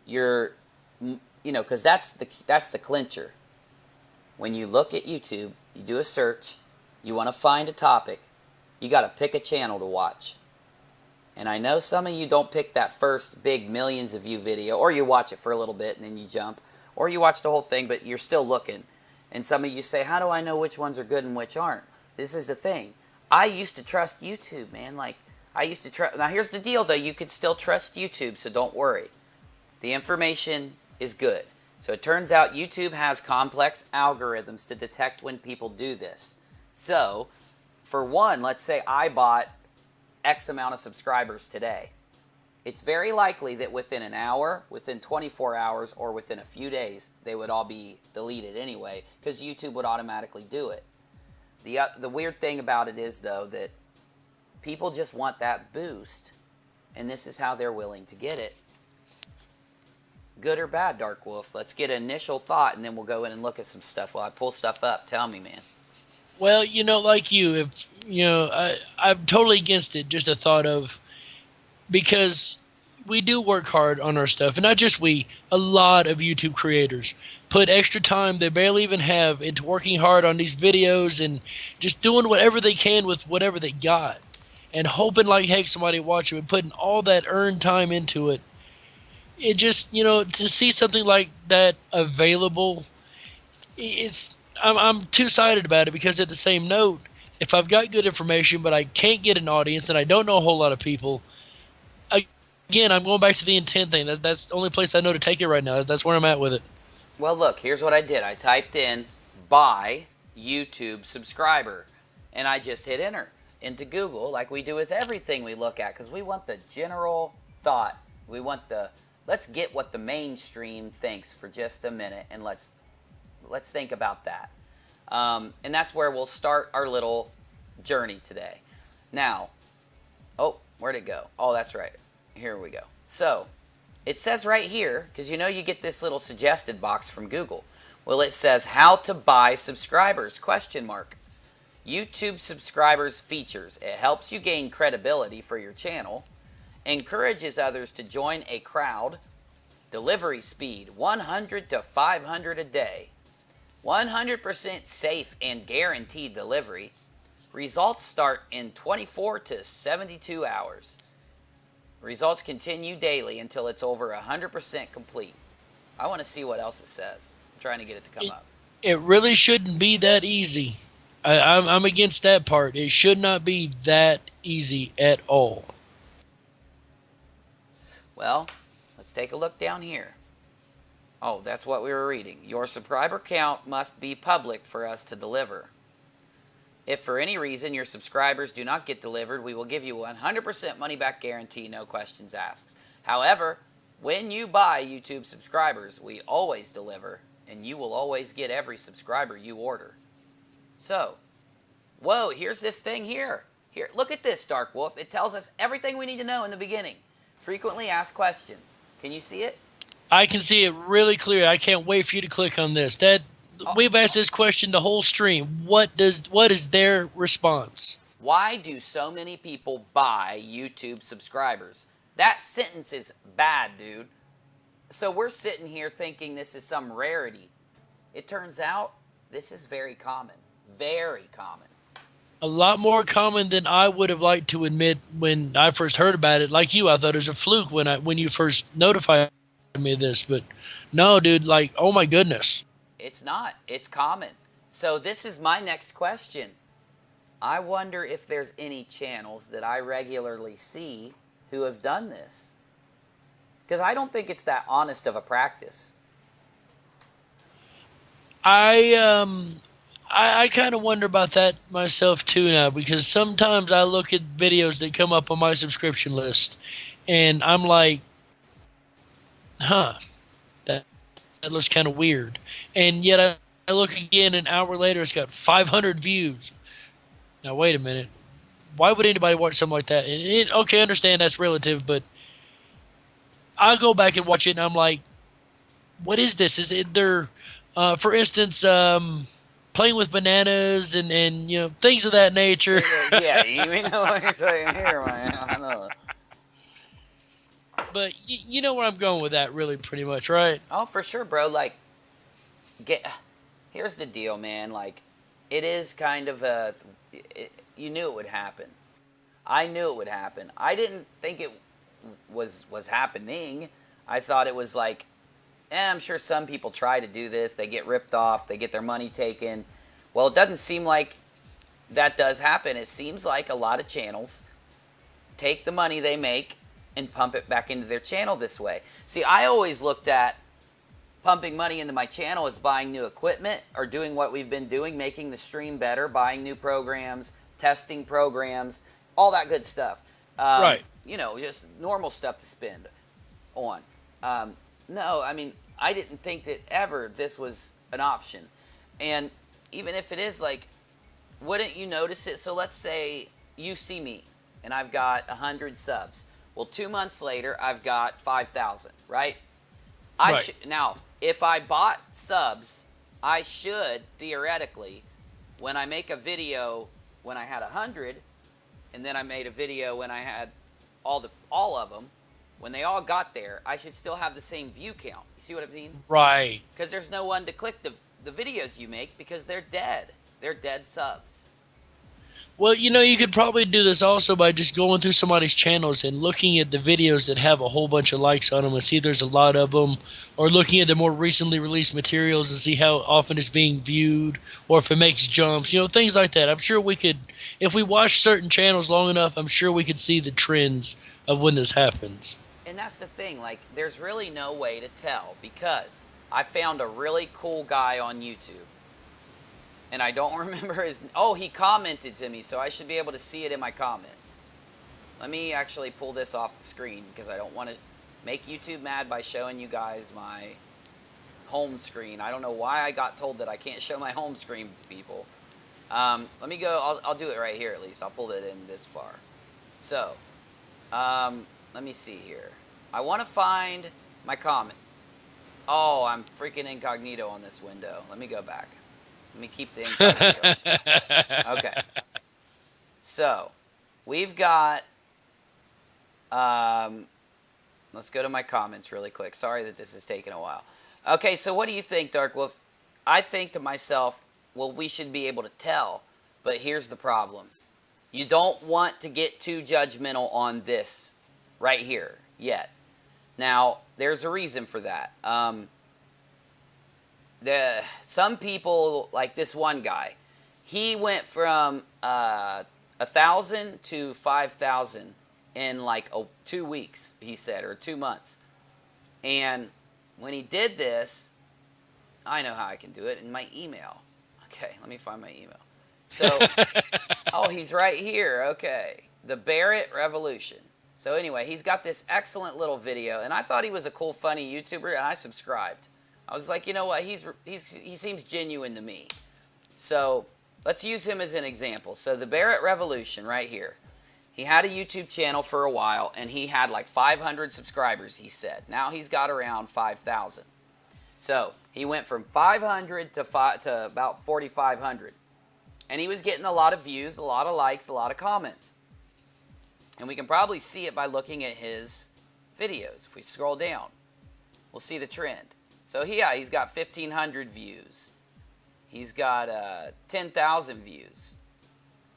[SPEAKER 1] you're, because that's the clincher. When you look at YouTube, you do a search, you want to find a topic, you got to pick a channel to watch. And I know some of you don't pick that first big millions of view video, or you watch it for a little bit and then you jump, or you watch the whole thing but you're still looking. And some of you say, how do I know which ones are good and which aren't? This is the thing. I used to trust YouTube, man. Like, I used to trust. Now here's the deal though, you could still trust YouTube, so don't worry. The information is good. So it turns out YouTube has complex algorithms to detect when people do this. So, for one, let's say I bought X amount of subscribers today. It's very likely that within an hour, within 24 hours, or within a few days, they would all be deleted anyway, because YouTube would automatically do it. The weird thing about it is, though, that people just want that boost, and this is how they're willing to get it. Good or bad, Darkwolf? Let's get an initial thought, and then we'll go in and look at some stuff while I pull stuff up. Tell me, man.
[SPEAKER 3] Well, like you, I'm totally against it. Just a thought of, because we do work hard on our stuff, and not just we, a lot of YouTube creators put extra time they barely even have into working hard on these videos and just doing whatever they can with whatever they got, and hoping like heck somebody will watch it, and putting all that earned time into it. It just, to see something like that available, I'm two-sided about it, because at the same note, if I've got good information but I can't get an audience and I don't know a whole lot of people, again, I'm going back to the intent thing. That's the only place I know to take it right now. That's where I'm at with it.
[SPEAKER 1] Well, look, here's what I did. I typed in buy YouTube subscriber, and I just hit enter into Google, like we do with everything we look at, because we want the general thought. We want let's get what the mainstream thinks for just a minute, and let's think about that. And that's where we'll start our little journey today. Now, oh, where'd it go? Oh, that's right. Here we go. So, it says right here, because you get this little suggested box from Google. Well, it says how to buy subscribers, ? YouTube subscribers features. It helps you gain credibility for your channel, encourages others to join a crowd, delivery speed 100 to 500 a day, 100% safe and guaranteed delivery, results start in 24 to 72 hours. Results continue daily until it's over 100% complete. I want to see what else it says. I'm trying to get it to come up.
[SPEAKER 3] It really shouldn't be that easy. I'm against that part. It should not be that easy at all.
[SPEAKER 1] Well, let's take a look down here. Oh, that's what we were reading. Your subscriber count must be public for us to deliver. If for any reason your subscribers do not get delivered, we will give you 100% money back guarantee, no questions asked. However, when you buy YouTube subscribers, we always deliver, and you will always get every subscriber you order. So, whoa, here's this thing here. Here, look at this, Darkwolf. It tells us everything we need to know in the beginning. Frequently asked questions. Can you see it?
[SPEAKER 3] I can see it really clear. I can't wait for you to click on this. We've asked this question the whole stream. What is their response?
[SPEAKER 1] Why do so many people buy YouTube subscribers? That sentence is bad, dude. So we're sitting here thinking this is some rarity. It turns out this is very common. Very common.
[SPEAKER 3] A lot more common than I would have liked to admit when I first heard about it. Like you, I thought it was a fluke when you first notified me of this. But no, dude, oh my goodness.
[SPEAKER 1] It's not. It's common. So this is my next question. I wonder if there's any channels that I regularly see who have done this. Because I don't think it's that honest of a practice.
[SPEAKER 3] I kind of wonder about that myself too now, because sometimes I look at videos that come up on my subscription list and I'm like, that looks kind of weird. And yet I look again an hour later, it's got 500 views. Now, wait a minute. Why would anybody watch something like that? Okay, I understand that's relative, but I go back and watch it, and I'm like, what is this? Is it there, for instance, playing with bananas and you know, things of that nature?
[SPEAKER 1] Yeah, you know what you're saying here, man. I know.
[SPEAKER 3] But you know where I'm going with that, really, pretty much, right?
[SPEAKER 1] Oh, for sure, bro. Like, here's the deal, man. Like, it is kind of you knew it would happen. I knew it would happen. I didn't think it was happening. I thought it was like, I'm sure some people try to do this. They get ripped off. They get their money taken. Well, it doesn't seem like that does happen. It seems like a lot of channels take the money they make and pump it back into their channel this way. See, I always looked at pumping money into my channel as buying new equipment or doing what we've been doing, making the stream better, buying new programs, testing programs, all that good stuff.
[SPEAKER 3] Right.
[SPEAKER 1] You know, just normal stuff to spend on. No, I mean, I didn't think that ever this was an option. And even if it is, like, wouldn't you notice it? So let's say you see me and I've got 100 subs. Well, 2 months later, I've got 5,000, right?
[SPEAKER 3] Right.
[SPEAKER 1] Now, if I bought subs, I should, theoretically, when I make a video when I had 100, and then I made a video when I had all of them, when they all got there, I should still have the same view count. You see what I mean?
[SPEAKER 3] Right.
[SPEAKER 1] Because there's no one to click the videos you make because they're dead. They're dead subs.
[SPEAKER 3] Well, you know, you could probably do this also by just going through somebody's channels and looking at the videos that have a whole bunch of likes on them and see there's a lot of them, or looking at the more recently released materials and see how often it's being viewed, or if it makes jumps, you know, things like that. I'm sure we could, if we watch certain channels long enough, I'm sure we could see the trends of when this happens.
[SPEAKER 1] And that's the thing, like, there's really no way to tell because I found a really cool guy on YouTube. And I don't remember his... Oh, he commented to me, so I should be able to see it in my comments. Let me actually pull this off the screen because I don't want to make YouTube mad by showing you guys my home screen. I don't know why I got told that I can't show my home screen to people. Let me go... I'll do it right here at least. I'll pull it in this far. So, let me see here. I want to find my comment. Oh, I'm freaking incognito on this window. Let me go back. Let me keep the incognito. Okay. So, we've got... let's go to my comments really quick. Sorry that this is taking a while. Okay, so what do you think, Darkwolf? I think to myself, well, we should be able to tell. But here's the problem. You don't want to get too judgmental on this right here yet. Now, there's a reason for that. Some people, like this one guy, he went from 1,000 to 5,000 in like 2 weeks, he said, or 2 months. And when he did this, I know how I can do it in my email. Okay, let me find my email. So, oh, he's right here. Okay, the Barrett Revolution. So anyway, he's got this excellent little video, and I thought he was a cool, funny YouTuber, and I subscribed. I was like, you know what, he seems genuine to me. So let's use him as an example. So the Barrett Revolution right here. He had a YouTube channel for a while, and he had like 500 subscribers, he said. Now he's got around 5,000. So he went from 500 to about 4,500. And he was getting a lot of views, a lot of likes, a lot of comments. And we can probably see it by looking at his videos. If we scroll down, we'll see the trend. So yeah, he's got 1,500 views. He's got 10,000 views.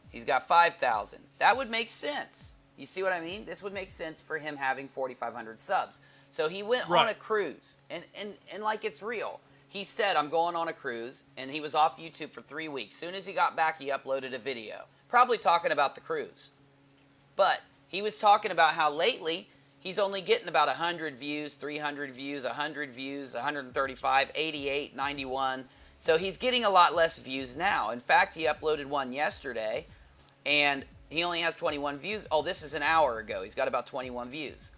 [SPEAKER 1] He's got 5,000. That would make sense. You see what I mean? This would make sense for him having 4,500 subs. So he went on a cruise, and like it's real. He said, I'm going on a cruise, and he was off YouTube for 3 weeks. Soon as he got back, he uploaded a video, probably talking about the cruise. But he was talking about how lately he's only getting about 100 views, 300 views, 100 views, 135, 88, 91. So he's getting a lot less views now. In fact, he uploaded one yesterday, and he only has 21 views. Oh, this is an hour ago. He's got about 21 views.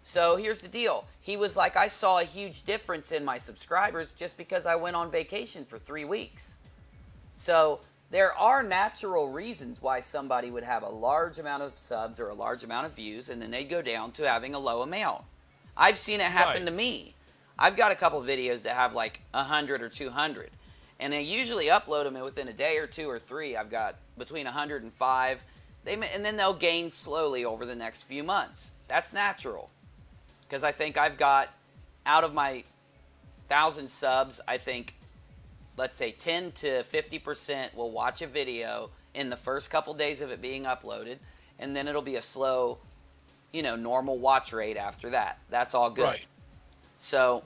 [SPEAKER 1] So here's the deal. He was like, I saw a huge difference in my subscribers just because I went on vacation for 3 weeks. So there are natural reasons why somebody would have a large amount of subs or a large amount of views, and then they'd go down to having a low amount. I've seen it happen to me. I've got a couple videos that have like 100 or 200, and I usually upload them within a day or 2 or 3. I've got between 100 and 5, and then they'll gain slowly over the next few months. That's natural, because I think I've got, out of my 1,000 subs, I think, let's say 10 to 50% will watch a video in the first couple days of it being uploaded, and then it'll be a slow, normal watch rate after that. That's all good.
[SPEAKER 3] Right.
[SPEAKER 1] So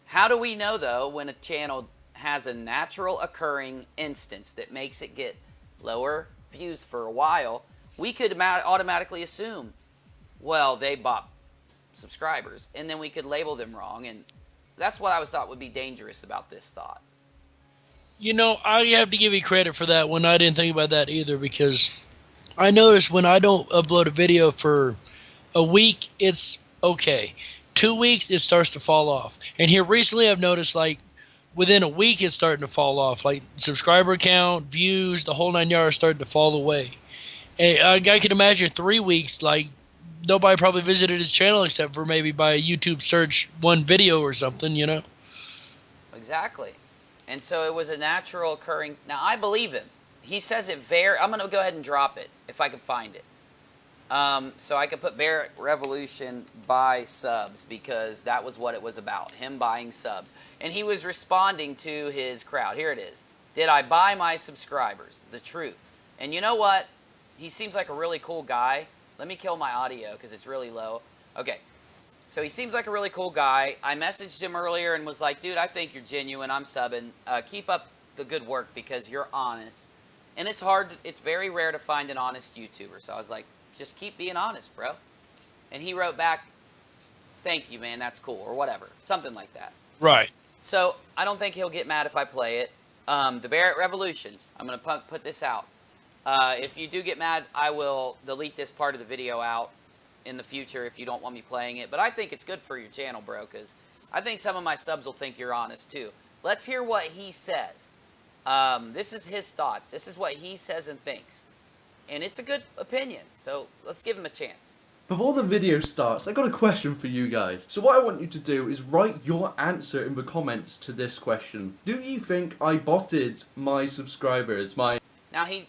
[SPEAKER 1] how do we know, though, when a channel has a natural occurring instance that makes it get lower views for a while? We could automatically assume, well, they bought subscribers, and then we could label them wrong, and that's what I thought would be dangerous about this thought.
[SPEAKER 3] I have to give you credit for that one. I didn't think about that either, because I noticed when I don't upload a video for a week, it's okay. 2 weeks, it starts to fall off. And here recently, I've noticed, like, within a week, it's starting to fall off. Like, subscriber count, views, the whole 9 yards starting to fall away. And I can imagine 3 weeks, like, nobody probably visited his channel except for maybe by a YouTube search one video or something,
[SPEAKER 1] Exactly. And so it was a natural occurring. Now, I believe him. He says it I'm going to go ahead and drop it if I can find it. So I could put Barrett Revolution buy subs, because that was what it was about, him buying subs. And he was responding to his crowd. Here it is. Did I buy my subscribers? The truth. And you know what? He seems like a really cool guy. Let me kill my audio because it's really low. Okay. So he seems like a really cool guy. I messaged him earlier and was like, dude, I think you're genuine. I'm subbing. Keep up the good work because you're honest. And it's very rare to find an honest YouTuber. So I was like, just keep being honest, bro. And he wrote back, thank you, man. That's cool. Or whatever. Something like that.
[SPEAKER 3] Right.
[SPEAKER 1] So I don't think he'll get mad if I play it. The Barrett Revolution. I'm going to put this out. If you do get mad, I will delete this part of the video out in the future if you don't want me playing it. But I think it's good for your channel, bro, because I think some of my subs will think you're honest too. Let's hear what he says. This is his thoughts. This is what he says and thinks. And it's a good opinion, so let's give him a chance.
[SPEAKER 4] Before the video starts, I got a question for you guys. So what I want you to do is write your answer in the comments to this question. Do you think I botted my subscribers?
[SPEAKER 1] Now, he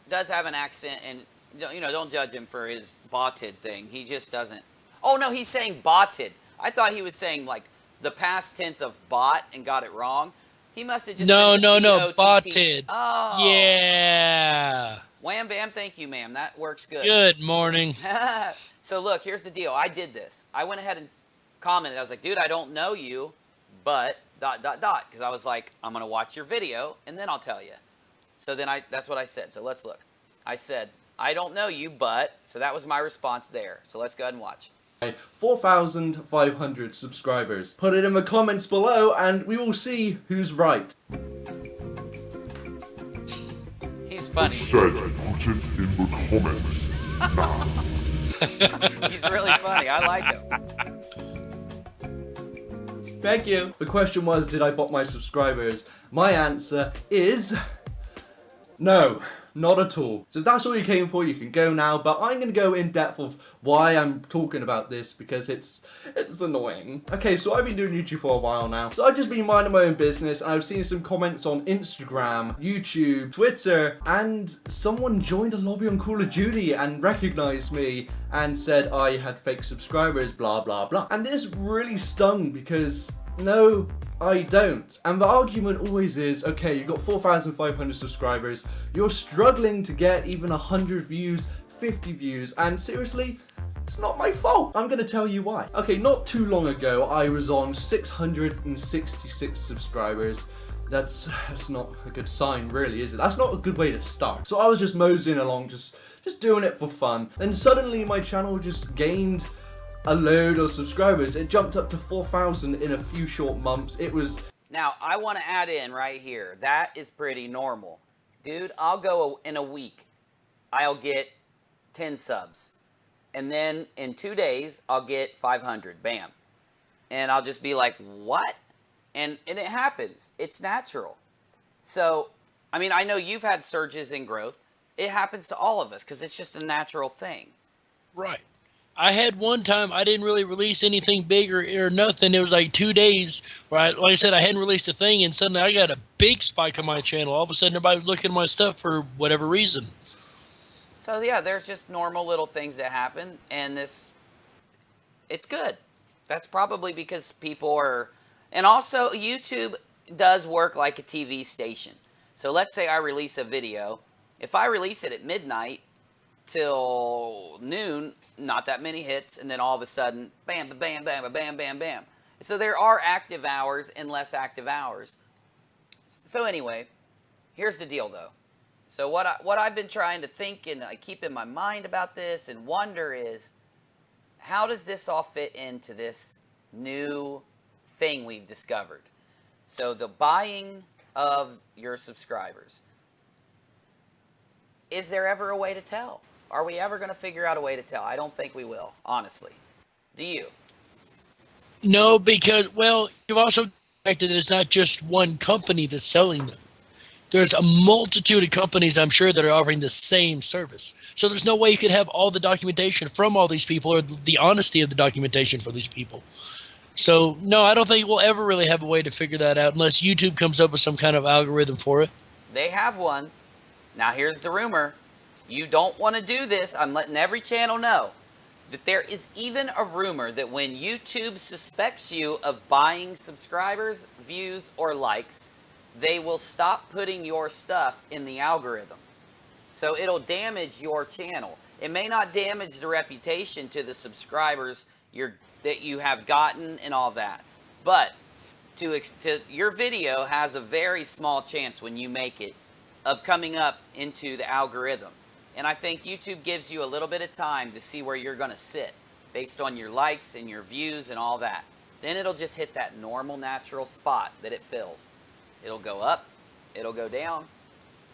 [SPEAKER 1] does have an accent, and don't judge him for his botted thing. He just doesn't. Oh, no, he's saying botted. I thought he was saying, like, the past tense of bot and got it wrong. He must have just
[SPEAKER 3] No,
[SPEAKER 1] B-O-T-T.
[SPEAKER 3] botted.
[SPEAKER 1] Oh.
[SPEAKER 3] Yeah.
[SPEAKER 1] Wham, bam, thank you, ma'am. That works good.
[SPEAKER 3] Good morning.
[SPEAKER 1] So, look, here's the deal. I did this. I went ahead and commented. I was like, dude, I don't know you, but ... Because I was like, I'm going to watch your video, and then I'll tell you. So then that's what I said. So let's look. I said, I don't know you, but... So that was my response there. So let's go ahead and watch.
[SPEAKER 4] 4,500 subscribers. Put it in the comments below and we will see who's right.
[SPEAKER 1] He's funny.
[SPEAKER 5] Said put it in the comments now.
[SPEAKER 1] He's really funny. I like him.
[SPEAKER 4] Thank you. The question was, did I bot my subscribers? My answer is... no. Not at all. So if that's all you came for, you can go now, but I'm going to go in depth of why I'm talking about this because it's annoying. Okay, so I've been doing YouTube for a while now. So I've just been minding my own business and I've seen some comments on Instagram, YouTube, Twitter, and someone joined a lobby on Call of Duty and recognized me and said I had fake subscribers, blah, blah, blah. And this really stung because no, I don't. And the argument always is, okay, you've got 4,500 subscribers, you're struggling to get even 100 views, 50 views, and seriously, it's not my fault. I'm gonna tell you why. Okay, not too long ago, I was on 666 subscribers. That's not a good sign, really, is it? That's not a good way to start. So I was just moseying along, just doing it for fun. Then suddenly my channel just gained a load of subscribers. It jumped up to 4,000 in a few short months. It was...
[SPEAKER 1] Now, I want to add in right here. That is pretty normal. Dude, I'll go in a week. I'll get 10 subs. and then in 2 days I'll get 500. Bam. And I'll just be like, what? And it happens. It's natural. So, I mean, I know you've had surges in growth. It happens to all of us because it's just a natural thing.
[SPEAKER 3] Right. I had one time I didn't really release anything big or nothing. It was like 2 days where, like I said, I hadn't released a thing, and suddenly I got a big spike on my channel. All of a sudden, everybody was looking at my stuff for whatever reason.
[SPEAKER 1] So, yeah, there's just normal little things that happen, and it's good. That's probably because people are... And also, YouTube does work like a TV station. So let's say I release a video. If I release it at midnight till noon, not that many hits, and then all of a sudden, bam, bam, bam, bam, bam, bam. So there are active hours and less active hours. So anyway, here's the deal, though. So what I've been trying to think and I keep in my mind about this and wonder is, how does this all fit into this new thing we've discovered? So the buying of your subscribers. Is there ever a way to tell? Are we ever going to figure out a way to tell? I don't think we will, honestly. Do you?
[SPEAKER 3] No, because, well, you've also connected that it's not just one company that's selling them. There's a multitude of companies, I'm sure, that are offering the same service. So there's no way you could have all the documentation from all these people or the honesty of the documentation for these people. So, no, I don't think we'll ever really have a way to figure that out unless YouTube comes up with some kind of algorithm for it.
[SPEAKER 1] They have one. Now, here's the rumor. You don't want to do this. I'm letting every channel know that there is even a rumor that when YouTube suspects you of buying subscribers, views, or likes, they will stop putting your stuff in the algorithm. So it'll damage your channel. It may not damage the reputation to the subscribers that you have gotten and all that. But your video has a very small chance when you make it of coming up into the algorithm. And I think YouTube gives you a little bit of time to see where you're going to sit based on your likes and your views and all that. Then it'll just hit that normal, natural spot that it fills. It'll go up, it'll go down,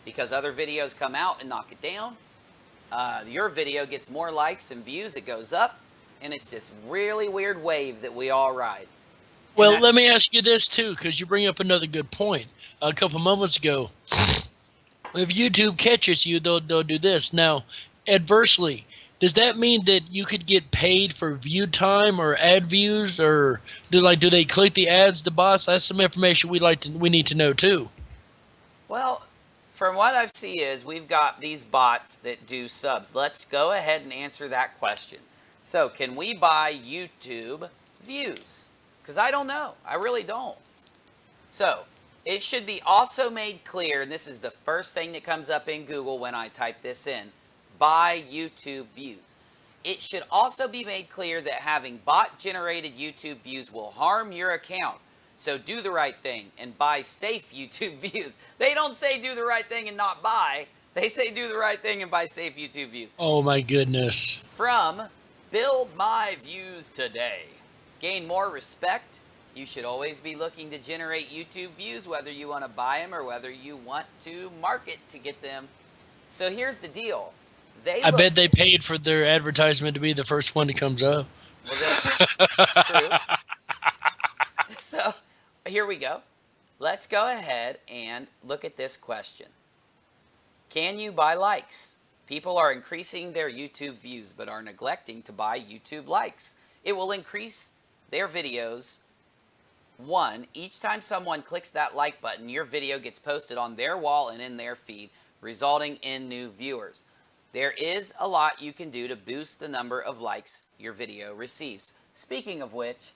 [SPEAKER 1] because other videos come out and knock it down. Your video gets more likes and views, it goes up, and it's this really weird wave that we all ride.
[SPEAKER 3] Well, let me ask you this, too, because you bring up another good point. A couple moments ago, if YouTube catches you, they'll do this. Now, adversely, does that mean that you could get paid for view time or ad views, or do they click the ads, the bots? That's some information we need to know too.
[SPEAKER 1] Well, from what I've seen is we've got these bots that do subs. Let's go ahead and answer that question. So, can we buy YouTube views? Because I don't know. I really don't. So, it should be also made clear, and this is the first thing that comes up in Google when I type this in, buy YouTube views. It should also be made clear that having bot-generated YouTube views will harm your account. So do the right thing and buy safe YouTube views. They don't say do the right thing and not buy. They say do the right thing and buy safe YouTube views.
[SPEAKER 3] Oh my goodness.
[SPEAKER 1] From Build My Views Today. Gain more respect. You should always be looking to generate YouTube views, whether you want to buy them or whether you want to market to get them. So here's the deal.
[SPEAKER 3] I bet they paid for their advertisement to be the first one that comes up.
[SPEAKER 1] Well, true. So here we go. Let's go ahead and look at this question. Can you buy likes? People are increasing their YouTube views but are neglecting to buy YouTube likes. It will increase their videos. One, each time someone clicks that like button, your video gets posted on their wall and in their feed, resulting in new viewers. There is a lot you can do to boost the number of likes your video receives. Speaking of which,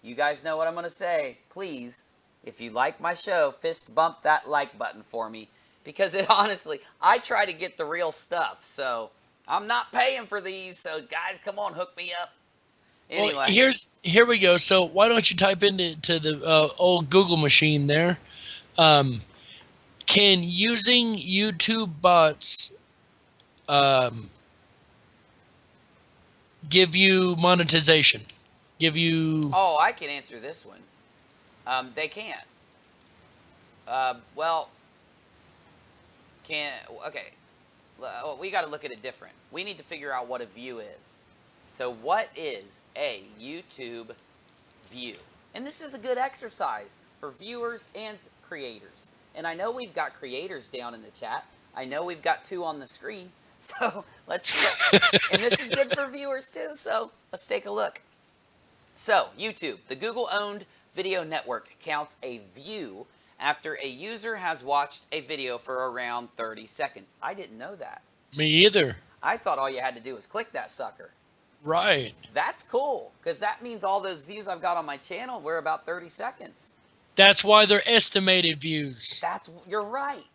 [SPEAKER 1] you guys know what I'm going to say. Please, if you like my show, fist bump that like button for me. Because it honestly, I try to get the real stuff. So I'm not paying for these. So guys, come on, hook me up. Anyway.
[SPEAKER 3] Well, here we go. So why don't you type into the old Google machine there? Can using YouTube bots give you monetization? Give you...
[SPEAKER 1] Oh, I can answer this one. They can't. Okay. We got to look at it different. We need to figure out what a view is. So what is a YouTube view? And this is a good exercise for viewers and creators. And I know we've got creators down in the chat. I know we've got 2 on the screen. So and this is good for viewers too. So let's take a look. So YouTube, the Google-owned video network, counts a view after a user has watched a video for around 30 seconds. I didn't know that.
[SPEAKER 3] Me either.
[SPEAKER 1] I thought all you had to do was click that sucker.
[SPEAKER 3] Right.
[SPEAKER 1] That's cool, because that means all those views I've got on my channel were about 30 seconds.
[SPEAKER 3] That's why they're estimated views.
[SPEAKER 1] You're right.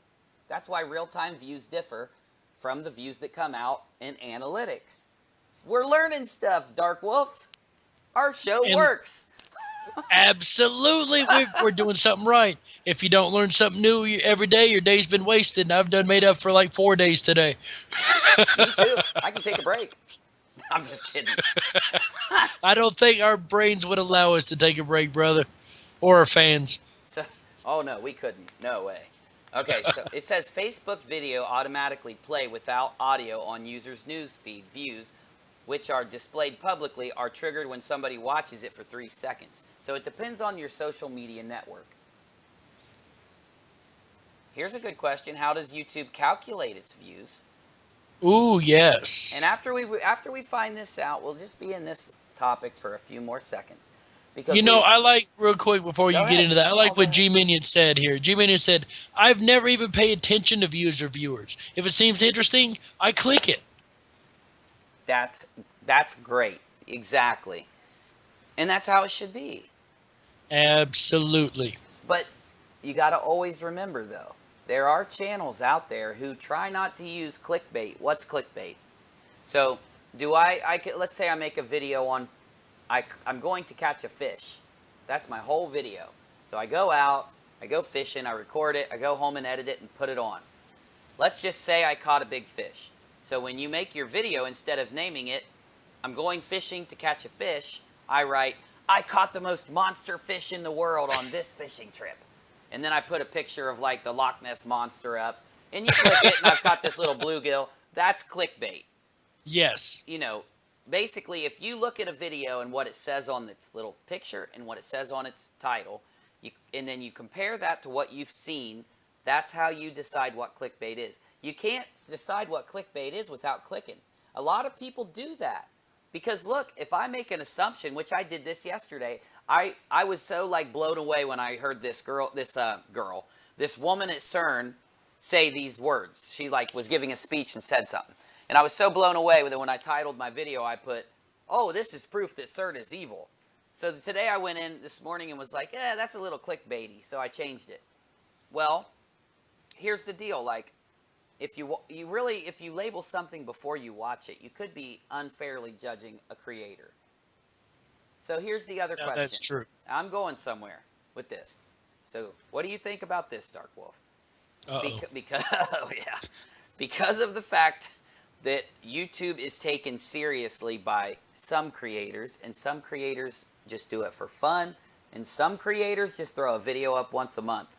[SPEAKER 1] That's why real-time views differ from the views that come out in analytics. We're learning stuff, Darkwolf. Our show works.
[SPEAKER 3] Absolutely. We're doing something right. If you don't learn something new every day, your day's been wasted. And I've made up for like 4 days today.
[SPEAKER 1] Me too. I can take a break. I'm just kidding.
[SPEAKER 3] I don't think our brains would allow us to take a break, brother. Or our fans.
[SPEAKER 1] Oh, no, we couldn't. No way. Okay, so it says Facebook video automatically play without audio on users' news feed. Views, which are displayed publicly, are triggered when somebody watches it for 3 seconds. So it depends on your social media network. Here's a good question. How does YouTube calculate its views?
[SPEAKER 3] Ooh, yes.
[SPEAKER 1] And after we find this out, we'll just be in this topic for a few more seconds. Because
[SPEAKER 3] I like, real quick before you get into that, I like what
[SPEAKER 1] ahead.
[SPEAKER 3] G-Minion said here. G-Minion said, I've never even paid attention to views or viewers. If it seems interesting, I click it.
[SPEAKER 1] That's great. Exactly. And that's how it should be.
[SPEAKER 3] Absolutely.
[SPEAKER 1] But you got to always remember, though, there are channels out there who try not to use clickbait. What's clickbait? So let's say I make a video on, I'm going to catch a fish. That's my whole video. So I go out, I go fishing, I record it, I go home and edit it and put it on. Let's just say I caught a big fish. So when you make your video, instead of naming it, I'm going fishing to catch a fish, I write, I caught the most monster fish in the world on this fishing trip. And then I put a picture of like the Loch Ness Monster up. And you click it and I've got this little bluegill. That's clickbait.
[SPEAKER 3] Yes.
[SPEAKER 1] Basically, if you look at a video and what it says on its little picture and what it says on its title, and then you compare that to what you've seen, that's how you decide what clickbait is. You can't decide what clickbait is without clicking. A lot of people do that. Because look, if I make an assumption, which I did this yesterday, I was so like blown away when I heard this woman at CERN say these words. She like was giving a speech and said something. And I was so blown away with it when I titled my video, I put, oh, this is proof that CERN is evil. So today I went in this morning and was like, that's a little clickbaity. So I changed it. Well, here's the deal. Like, if you label something before you watch it, you could be unfairly judging a creator. So here's the other question.
[SPEAKER 3] That's true.
[SPEAKER 1] I'm going somewhere with this. So what do you think about this, Darkwolf? Because of the fact that YouTube is taken seriously by some creators, and some creators just do it for fun, and some creators just throw a video up once a month.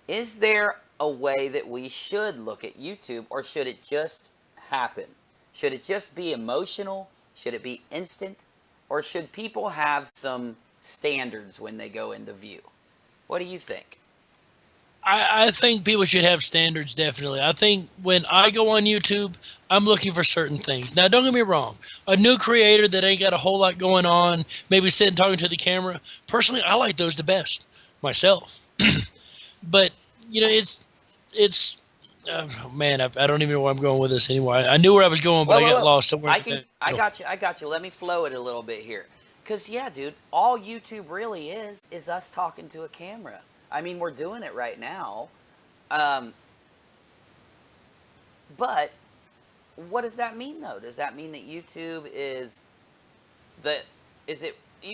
[SPEAKER 1] Is there a way that we should look at YouTube, or should it just happen? Should it just be emotional? Should it be instant? Or should people have some standards when they go into view? What do you think?
[SPEAKER 3] I think people should have standards, definitely. I think when I go on YouTube, I'm looking for certain things. Now, don't get me wrong. A new creator that ain't got a whole lot going on, maybe sitting talking to the camera, personally, I like those the best, myself. But, it's man, I don't even know where I'm going with this anymore. I knew where I was going, but I got lost somewhere.
[SPEAKER 1] I got you. Let me flow it a little bit here. Because, yeah, dude, all YouTube really is us talking to a camera. I mean, we're doing it right now. But what does that mean, though? Does that mean that YouTube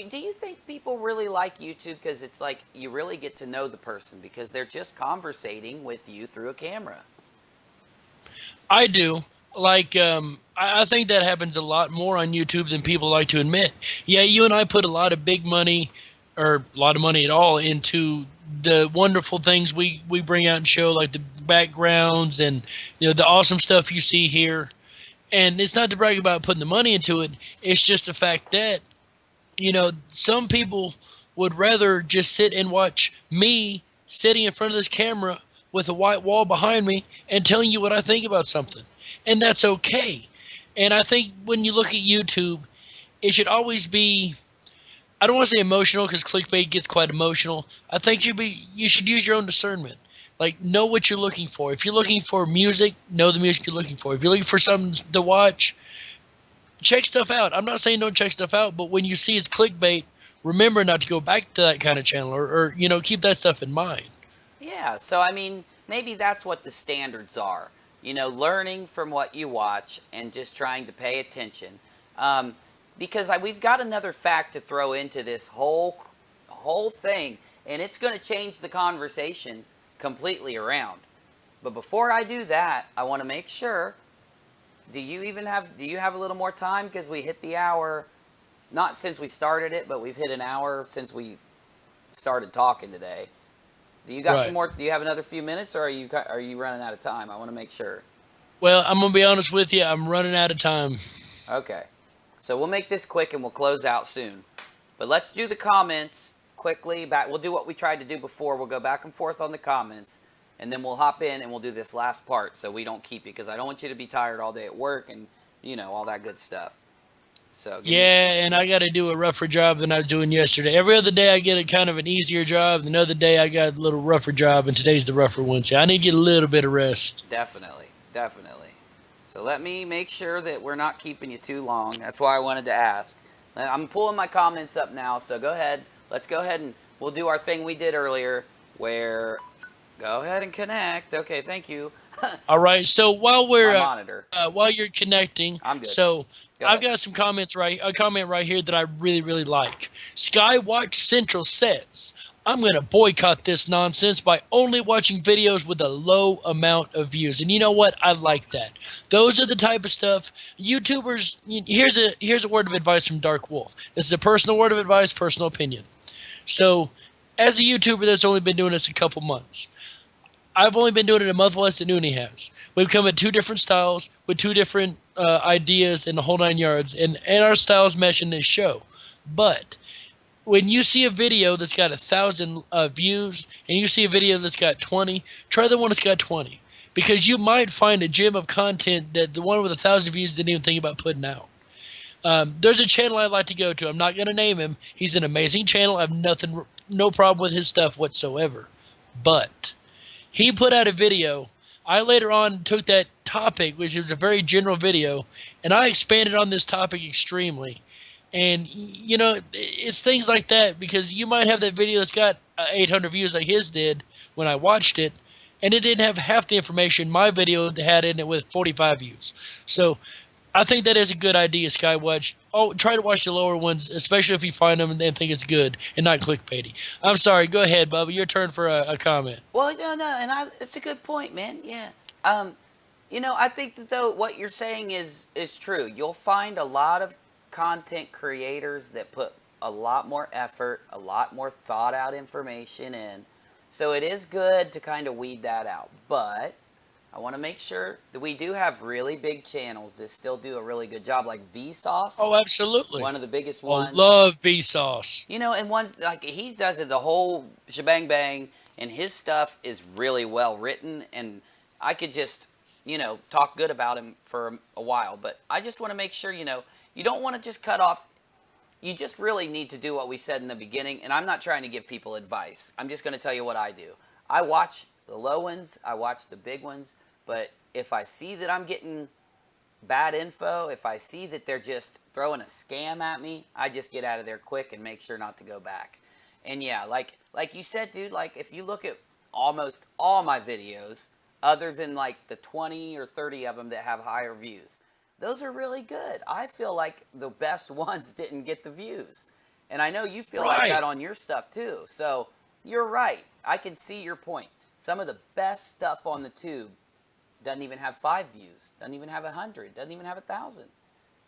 [SPEAKER 1] do you think people really like YouTube because it's like you really get to know the person because they're just conversating with you through a camera?
[SPEAKER 3] I do. Like, I think that happens a lot more on YouTube than people like to admit. Yeah, you and I put a lot of big money, or a lot of money at all, into the wonderful things we bring out and show, like the backgrounds and the awesome stuff you see here. And it's not to brag about putting the money into it. It's just the fact that, some people would rather just sit and watch me sitting in front of this camera with a white wall behind me and telling you what I think about something. And that's okay. And I think when you look at YouTube, it should always be, I don't want to say emotional because clickbait gets quite emotional. I think you should use your own discernment. Like, know what you're looking for. If you're looking for music, know the music you're looking for. If you're looking for something to watch, check stuff out. I'm not saying don't check stuff out, but when you see it's clickbait, remember not to go back to that kind of channel or keep that stuff in mind.
[SPEAKER 1] Yeah, so I mean, maybe that's what the standards are. Learning from what you watch and just trying to pay attention. Because we've got another fact to throw into this whole thing, and it's going to change the conversation completely around. But before I do that, I want to make sure, do you have a little more time? Because we hit the hour, not since we started it, but we've hit an hour since we started talking today. Do you got some more? Do you have another few minutes, or are you running out of time? I want to make sure.
[SPEAKER 3] Well, I'm going to be honest with you. I'm running out of time.
[SPEAKER 1] Okay. So we'll make this quick and we'll close out soon. But let's do the comments quickly. We'll do what we tried to do before. We'll go back and forth on the comments, and then we'll hop in and we'll do this last part so we don't keep you, because I don't want you to be tired all day at work and, all that good stuff. So
[SPEAKER 3] and I got to do a rougher job than I was doing yesterday. Every other day I get a kind of an easier job. Another day I got a little rougher job, and today's the rougher one. So I need to get a little bit of rest.
[SPEAKER 1] Definitely. So let me make sure that we're not keeping you too long. That's why I wanted to ask. I'm pulling my comments up now, so go ahead. Let's go ahead and we'll do our thing we did earlier where go ahead and connect. Okay, thank you.
[SPEAKER 3] All right. So while we're
[SPEAKER 1] monitor.
[SPEAKER 3] While you're connecting,
[SPEAKER 1] I'm good.
[SPEAKER 3] So I've got some comments a comment right here that I really, really like. Skywatch Central says, I'm going to boycott this nonsense by only watching videos with a low amount of views. And you know what? I like that. Those are the type of stuff YouTubers. Here's a word of advice from Darkwolf. This is a personal word of advice, personal opinion. So, as a YouTuber that's only been doing this a couple months, I've only been doing it a month less than Uni has. We've come at two different styles with two different ideas and the whole 9 yards, and our styles mesh in this show. But when you see a video that's got 1,000 views and you see a video that's got 20, try the one that's got 20, because you might find a gem of content that the one with 1,000 views didn't even think about putting out. There's a channel I'd like to go to. I'm not going to name him. He's an amazing channel. I have no problem with his stuff whatsoever. But he put out a video. I later on took that topic, which was a very general video, and I expanded on this topic extremely. And, it's things like that, because you might have that video that's got 800 views like his did when I watched it, and it didn't have half the information my video had in it with 45 views. So I think that is a good idea, Skywatch. Try to watch the lower ones, especially if you find them and think it's good and not clickbaity. I'm sorry. Go ahead, Bubba. Your turn for a comment.
[SPEAKER 1] Well, no, and it's a good point, man. Yeah. I think that, though, what you're saying is true. You'll find a lot of content creators that put a lot more effort, a lot more thought out information in. So it is good to kind of weed that out. But I want to make sure that we do have really big channels that still do a really good job, like Vsauce.
[SPEAKER 3] Oh, absolutely.
[SPEAKER 1] One of the biggest ones.
[SPEAKER 3] I love Vsauce.
[SPEAKER 1] And one, like, he does it the whole shebang bang, and his stuff is really well written, and I could just, talk good about him for a while. But I just want to make sure, you don't want to just cut off. You just really need to do what we said in the beginning, and I'm not trying to give people advice. I'm just going to tell you what I do. I watch the low ones, I watch the big ones, but if I see that I'm getting bad info, if I see that they're just throwing a scam at me, I just get out of there quick and make sure not to go back. And yeah, like you said, dude, like if you look at almost all my videos, other than like the 20 or 30 of them that have higher views, those are really good. I feel like the best ones didn't get the views. And I know you feel like that on your stuff too. So you're right. I can see your point. Some of the best stuff on the tube doesn't even have 5 views, doesn't even have 100, doesn't even have 1,000.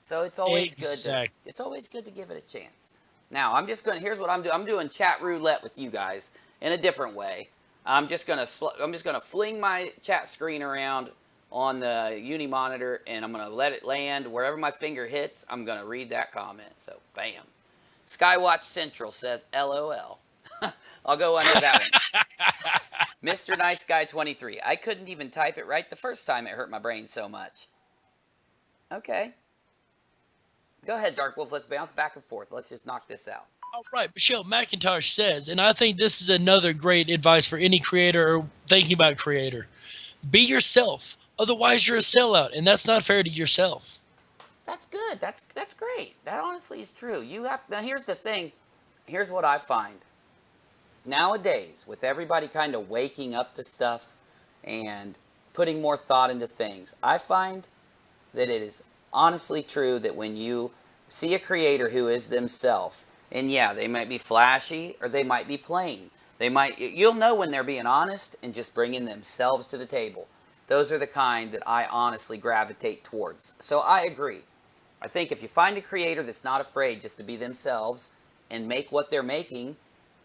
[SPEAKER 1] So it's always good. It's always good to give it a chance. Now here's what I'm doing. I'm doing chat roulette with you guys in a different way. I'm just gonna fling my chat screen around on the Uni monitor, and I'm going to let it land. Wherever my finger hits, I'm going to read that comment. So, bam. Skywatch Central says, LOL. I'll go under that one. Mr. Nice Guy 23. I couldn't even type it right the first time. It hurt my brain so much. Okay. Go ahead, Darkwolf. Let's bounce back and forth. Let's just knock this out.
[SPEAKER 3] All right, Michelle McIntosh says, and I think this is another great advice for any creator or thinking about creator. Be yourself. Otherwise, you're a sellout, and that's not fair to yourself.
[SPEAKER 1] That's good. That's great. That honestly is true. Now, here's the thing. Here's what I find. Nowadays, with everybody kind of waking up to stuff and putting more thought into things, I find that it is honestly true that when you see a creator who is themselves, and yeah, they might be flashy or they might be plain. You'll know when they're being honest and just bringing themselves to the table. Those are the kind that I honestly gravitate towards. So I agree. I think if you find a creator that's not afraid just to be themselves and make what they're making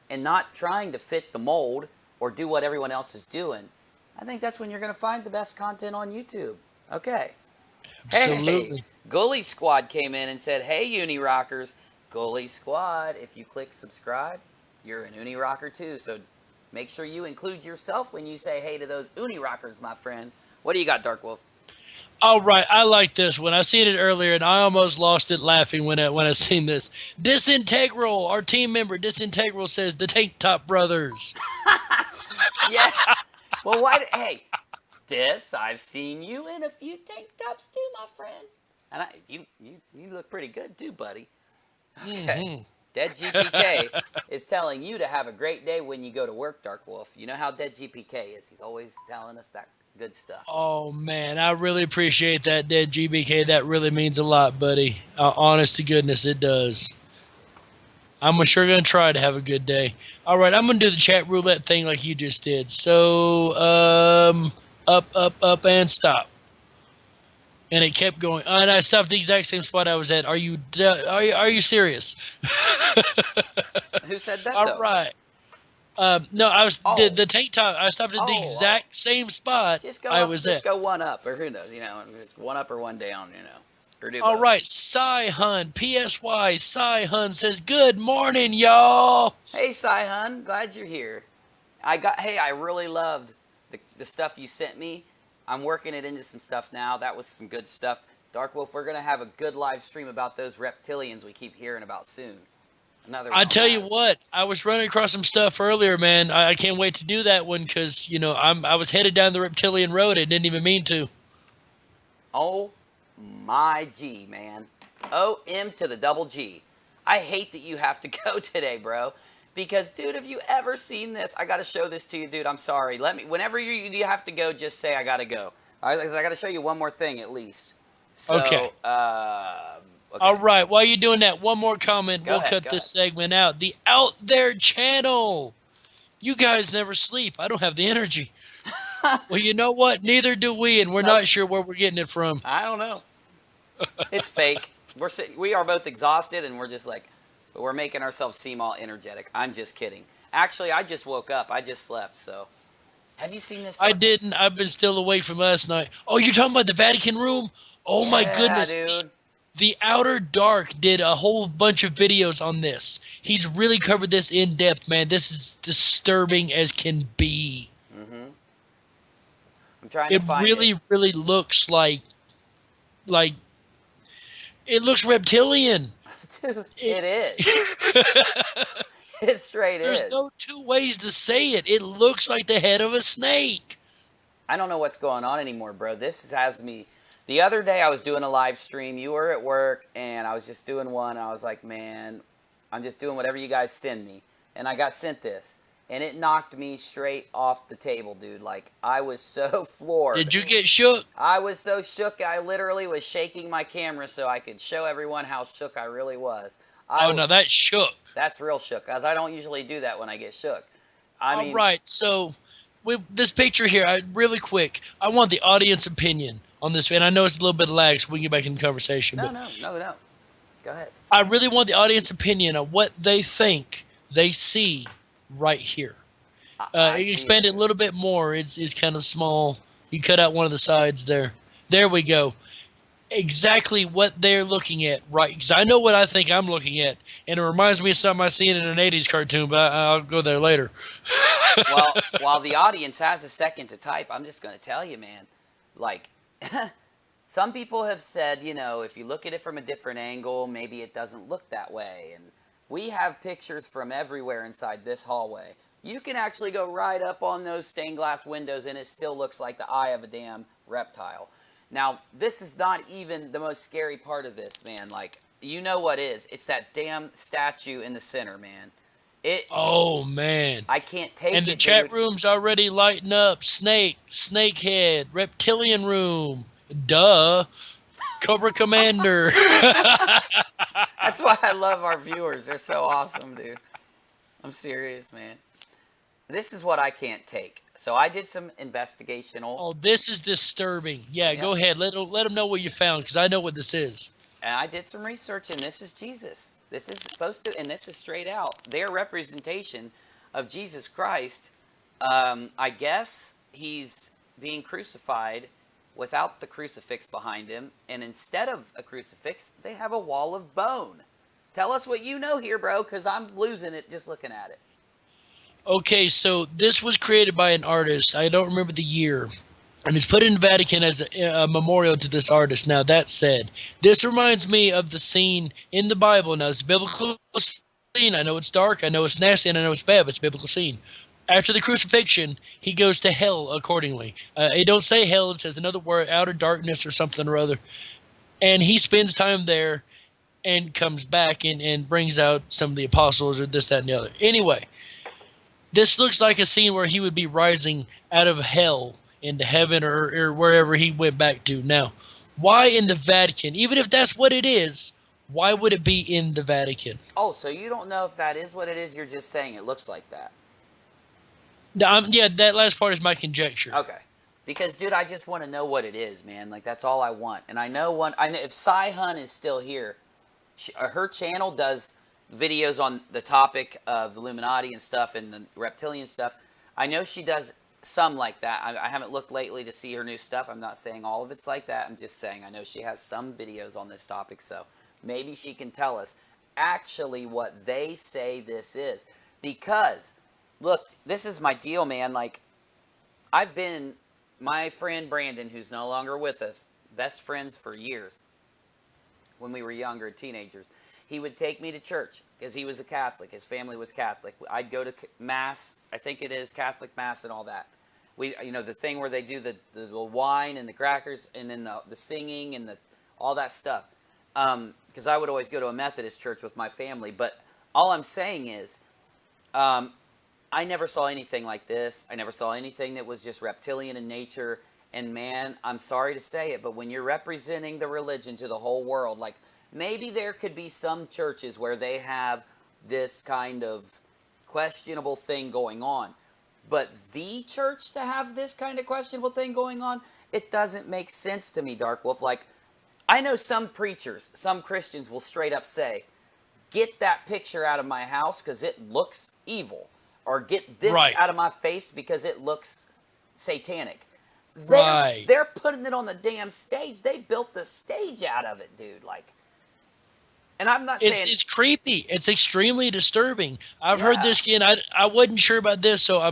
[SPEAKER 1] and not trying to fit the mold or do what everyone else is doing, I think that's when you're going to find the best content on YouTube. Okay.
[SPEAKER 3] Absolutely.
[SPEAKER 1] Hey, Gully Squad came in and said, hey, UniRockers. Gully Squad, if you click subscribe, you're an UniRocker too. So make sure you include yourself when you say hey to those UniRockers, my friend. What do you got, Darkwolf?
[SPEAKER 3] All right, I like this one. I seen it earlier, and I almost lost it laughing when I seen this. Disintegral, our team member, Disintegral says the Tank Top Brothers.
[SPEAKER 1] Yes. Well, hey, I've seen you in a few tank tops too, my friend. And you look pretty good too, buddy. Okay. Mm-hmm. Dead GPK is telling you to have a great day when you go to work, Darkwolf. You know how Dead GPK is. He's always telling us that good stuff.
[SPEAKER 3] Oh, man, I really appreciate that, Dead GBK. That really means a lot, buddy. Honest to goodness, it does. I'm sure going to try to have a good day. All right, I'm going to do the chat roulette thing like you just did. So, up, and stop. And it kept going. And I stopped the exact same spot I was at. Are you serious?
[SPEAKER 1] Who said that?
[SPEAKER 3] All right. No, I was the tank top. I stopped at the exact same spot I was at.
[SPEAKER 1] Just go one up, or who knows? One up or one down. Or do
[SPEAKER 3] all
[SPEAKER 1] both.
[SPEAKER 3] right, Cy Hun, PSY. Cy Hun says, "Good morning, y'all."
[SPEAKER 1] Hey, Cy Hun, glad you're here. I really loved the stuff you sent me. I'm working it into some stuff now. That was some good stuff. Darkwolf, we're going to have a good live stream about those reptilians we keep hearing about soon.
[SPEAKER 3] I tell you what, I was running across some stuff earlier, man. I can't wait to do that one because, I was headed down the reptilian road. I didn't even mean to.
[SPEAKER 1] Oh, my G, man. O-M to the double G. I hate that you have to go today, bro. Because, dude, have you ever seen this? I got to show this to you, dude. I'm sorry. Whenever you have to go, just say, I got to go. All right, I got to show you one more thing at least. So,
[SPEAKER 3] okay.
[SPEAKER 1] Okay.
[SPEAKER 3] All right. While you're doing that, one more comment. We'll cut this segment out. The Out There channel. You guys never sleep. I don't have the energy. Well, you know what? Neither do we, and we're not sure where we're getting it from.
[SPEAKER 1] I don't know. It's fake. We are both exhausted, and we're just like, but we're making ourselves seem all energetic. I'm just kidding. Actually, I just woke up. I just slept, so. Have you seen this?
[SPEAKER 3] I didn't. I've been still awake from last night. Oh, you're talking about the Vatican room? Oh, my goodness.
[SPEAKER 1] Dude.
[SPEAKER 3] The Outer Dark did a whole bunch of videos on this. He's really covered this in depth, man. This is disturbing as can be.
[SPEAKER 1] Mm-hmm. I'm trying to find it.
[SPEAKER 3] It really looks like it looks reptilian.
[SPEAKER 1] Dude, it is. It straight is.
[SPEAKER 3] There's no two ways to say it. It looks like the head of a snake.
[SPEAKER 1] I don't know what's going on anymore, bro. This has me. The other day I was doing a live stream. You were at work, and I was just doing one. I was like, man, I'm just doing whatever you guys send me. And I got sent this, and it knocked me straight off the table, dude. Like, I was so floored.
[SPEAKER 3] Did you get shook?
[SPEAKER 1] I was so shook. I literally was shaking my camera so I could show everyone how shook I really was.
[SPEAKER 3] No, that's shook.
[SPEAKER 1] That's real shook, because I don't usually do that when I get shook. I mean,
[SPEAKER 3] all right, so with this picture here, really quick, I want the audience opinion on this, and I know it's a little bit lag, so we can get back in the conversation.
[SPEAKER 1] No. Go ahead.
[SPEAKER 3] I really want the audience opinion on what they think they see right here. Expand it a little bit more. It's kind of small, You cut out one of the sides there. There we go. Exactly what they're looking at, right? Because I know what I think I'm looking at, and it reminds me of something I seen in an 80s cartoon, but I'll go there later.
[SPEAKER 1] Well, while the audience has a second to type, I'm just going to tell you, man, like, some people have said, you know, if you look at it from a different angle, maybe it doesn't look that way. And we have pictures from everywhere inside this hallway. You can actually go right up on those stained glass windows, and it still looks like the eye of a damn reptile. Now, this is not even the most scary part of this, man. Like, you know what is. It's that damn statue in the center, man.
[SPEAKER 3] Oh, man.
[SPEAKER 1] I can't take it,
[SPEAKER 3] and the chat room's already lighting up. Snake, snakehead, reptilian room. Duh. Cobra Commander.
[SPEAKER 1] That's why I love our viewers. They're so awesome, dude. I'm serious, man. This is what I can't take. So I did some investigational.
[SPEAKER 3] Oh, this is disturbing. Yeah, go ahead. Let them know what you found, because I know what this is.
[SPEAKER 1] And I did some research, and this is Jesus. This is supposed to, and this is straight out. Their representation of Jesus Christ, I guess he's being crucified without the crucifix behind him. And instead of a crucifix, they have a wall of bone. Tell us what you know here, bro, because I'm losing it just looking at it.
[SPEAKER 3] Okay, so this was created by an artist. I don't remember the year. And it's put in the Vatican as a memorial to this artist. Now, that said, this reminds me of the scene in the Bible. Now, it's a biblical scene. I know it's dark. I know it's nasty. And I know it's bad, but it's a biblical scene. After the crucifixion, he goes to hell accordingly. It don't say hell. It says another word, outer darkness or something or other. And he spends time there and comes back and brings out some of the apostles or this, that, and the other. Anyway, this looks like a scene where he would be rising out of hell into heaven or wherever he went back to. Now, why in the Vatican? Even if that's what it is, why would it be in the Vatican?
[SPEAKER 1] Oh, so you don't know if that is what it is? You're just saying it looks like that.
[SPEAKER 3] Yeah, that last part is my conjecture.
[SPEAKER 1] Okay. Because, dude, I just want to know what it is, man. Like, that's all I want. And I know if Sci-Hun is still here, her channel does videos on the topic of the Illuminati and stuff and the reptilian stuff. I know she does some like that. I haven't looked lately to see her new stuff. I'm not saying all of it's like that. I'm just saying I know she has some videos on this topic. So maybe she can tell us actually what they say this is. Because, look, this is my deal, man. Like, my friend Brandon, who's no longer with us, best friends for years when we were younger, teenagers. He would take me to church because he was a Catholic. His family was Catholic. I'd go to Mass. I think it is Catholic Mass and all that. The thing where they do the wine and the crackers and then the singing and all that stuff. Because I would always go to a Methodist church with my family. But all I'm saying is, I never saw anything like this. I never saw anything that was just reptilian in nature. And man, I'm sorry to say it, but when you're representing the religion to the whole world, like, maybe there could be some churches where they have this kind of questionable thing going on. But the church to have this kind of questionable thing going on, it doesn't make sense to me, Darkwolf. Like, I know some preachers, some Christians will straight up say, get that picture out of my house because it looks evil. Or get this out of my face because it looks satanic. They're putting it on the damn stage. They built the stage out of it, dude. Like, and I'm not saying
[SPEAKER 3] it's creepy. It's extremely disturbing. I've heard this again. I wasn't sure about this, so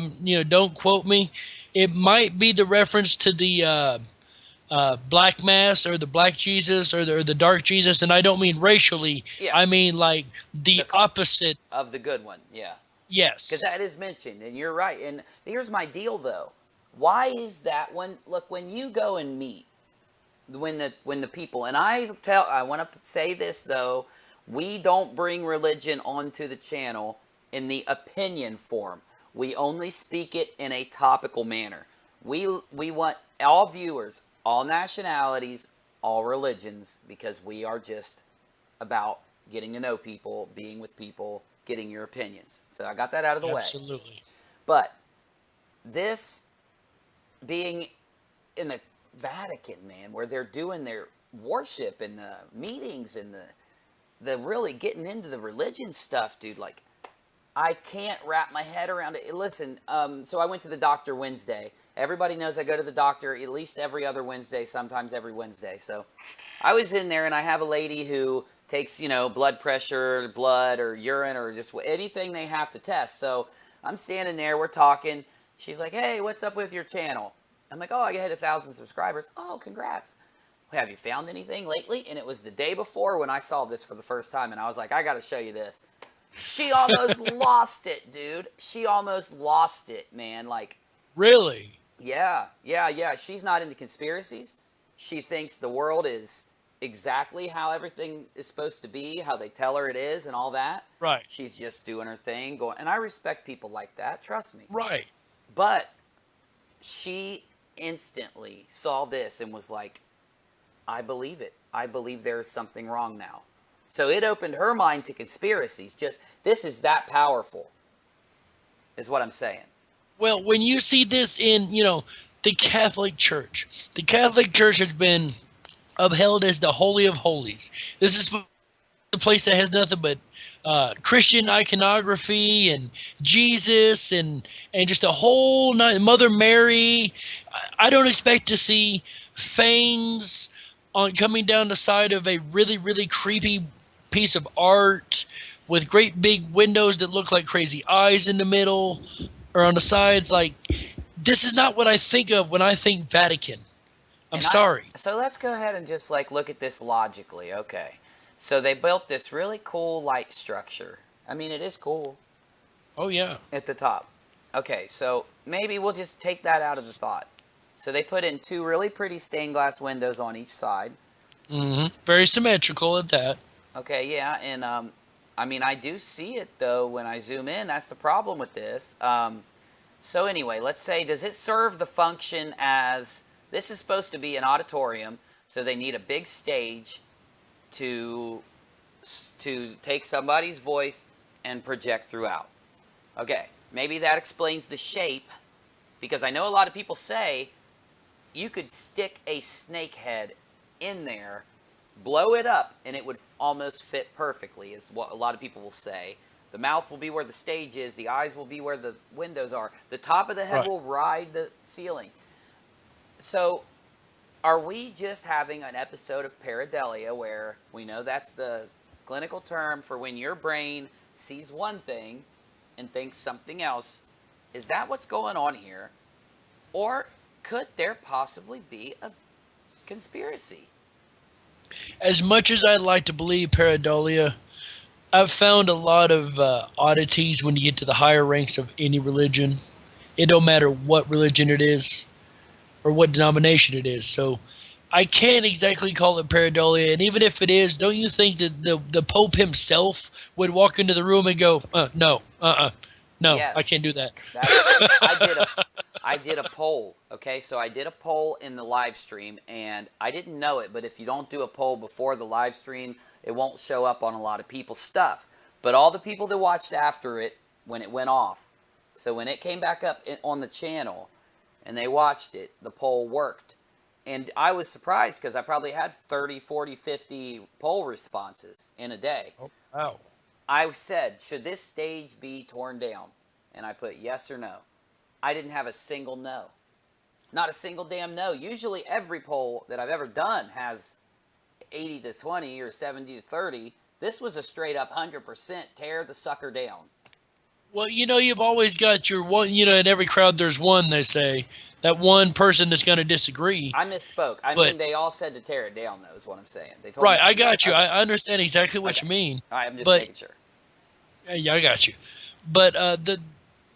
[SPEAKER 3] don't quote me. It might be the reference to the Black Mass or the Black Jesus or the Dark Jesus, and I don't mean racially. Yeah. I mean like the opposite
[SPEAKER 1] of the good one. Yeah.
[SPEAKER 3] Yes.
[SPEAKER 1] Because that is mentioned, and you're right. And here's my deal, though. Why is that when you go and meet when the people, and I want to say this though, we don't bring religion onto the channel in the opinion form. We only speak it in a topical manner. We want all viewers, all nationalities, all religions, because we are just about getting to know people, being with people, getting your opinions. So I got that out of the way.
[SPEAKER 3] Absolutely.
[SPEAKER 1] But this being in the Vatican, man, where they're doing their worship and the meetings and the really getting into the religion stuff, dude, like, I can't wrap my head around it. Listen, so I went to the doctor Wednesday, Everybody knows I go to the doctor at least every other Wednesday, sometimes every Wednesday. So I was in there, and I have a lady who takes, blood pressure, blood, or urine, or just anything they have to test. So I'm standing there, we're talking. She's like, hey, what's up with your channel? I'm like, oh, I hit 1,000 subscribers. Oh, congrats. Have you found anything lately? And it was the day before when I saw this for the first time, and I was like, I got to show you this. She almost lost it, dude. She almost lost it, man. Like,
[SPEAKER 3] Really?
[SPEAKER 1] yeah. She's not into conspiracies. She thinks the world is exactly how everything is supposed to be, how they tell her it is, and all that.
[SPEAKER 3] Right.
[SPEAKER 1] She's just doing her thing, going, and I respect people like that. Trust me.
[SPEAKER 3] Right.
[SPEAKER 1] But she instantly saw this and was like, I believe it. I believe there is something wrong now. So it opened her mind to conspiracies. Just, this is that powerful, is what I'm saying.
[SPEAKER 3] Well, when you see this in, the Catholic Church has been upheld as the Holy of Holies. This is the place that has nothing but Christian iconography and Jesus and just a whole night, Mother Mary. I don't expect to see fangs coming down the side of a really, really creepy piece of art with great big windows that look like crazy eyes in the middle or on the sides. Like, this is not what I think of when I think Vatican. I'm sorry.
[SPEAKER 1] So let's go ahead and just look at this logically. Okay. So they built this really cool light structure. I mean, it is cool.
[SPEAKER 3] Oh, yeah.
[SPEAKER 1] At the top. Okay, so maybe we'll just take that out of the thought. So they put in 2 really pretty stained glass windows on each side.
[SPEAKER 3] Mm-hmm. Very symmetrical at that.
[SPEAKER 1] Okay, yeah, and I mean, I do see it, though, when I zoom in. That's the problem with this. So anyway, let's say, does it serve the function as, this is supposed to be an auditorium, so they need a big stage to take somebody's voice and project throughout. Okay, maybe that explains the shape, because I know a lot of people say you could stick a snake head in there, blow it up, and it would almost fit perfectly, is what a lot of people will say. The mouth will be where the stage is, the eyes will be where the windows are, the top of the head will ride the ceiling. So are we just having an episode of pareidolia where we know that's the clinical term for when your brain sees one thing and thinks something else? Is that what's going on here? Or could there possibly be a conspiracy?
[SPEAKER 3] As much as I'd like to believe pareidolia, I've found a lot of oddities when you get to the higher ranks of any religion. It don't matter what religion it is or what denomination it is. So I can't exactly call it pareidolia. And even if it is, don't you think that the Pope himself would walk into the room and go, no, yes. I can't do that.
[SPEAKER 1] I did a poll, okay? So I did a poll in the live stream, and I didn't know it, but if you don't do a poll before the live stream, it won't show up on a lot of people's stuff. But all the people that watched after it, when it went off, so when it came back up on the channel and they watched it, the poll worked. And I was surprised because I probably had 30, 40, 50 poll responses in a day.
[SPEAKER 3] Oh, wow.
[SPEAKER 1] I said, should this stage be torn down? And I put yes or no. I didn't have a single no. Not a single damn no. Usually every poll that I've ever done has 80 to 20 or 70 to 30. This was a straight up 100% tear the sucker down.
[SPEAKER 3] Well, you've always got your one, in every crowd there's one, they say. That one person that's going to disagree.
[SPEAKER 1] I misspoke. I mean, they all said to tear it down, though, is what I'm saying. They told
[SPEAKER 3] right,
[SPEAKER 1] me,
[SPEAKER 3] I got you. I understand exactly what you mean.
[SPEAKER 1] All right, I'm just making sure.
[SPEAKER 3] Yeah, I got you. But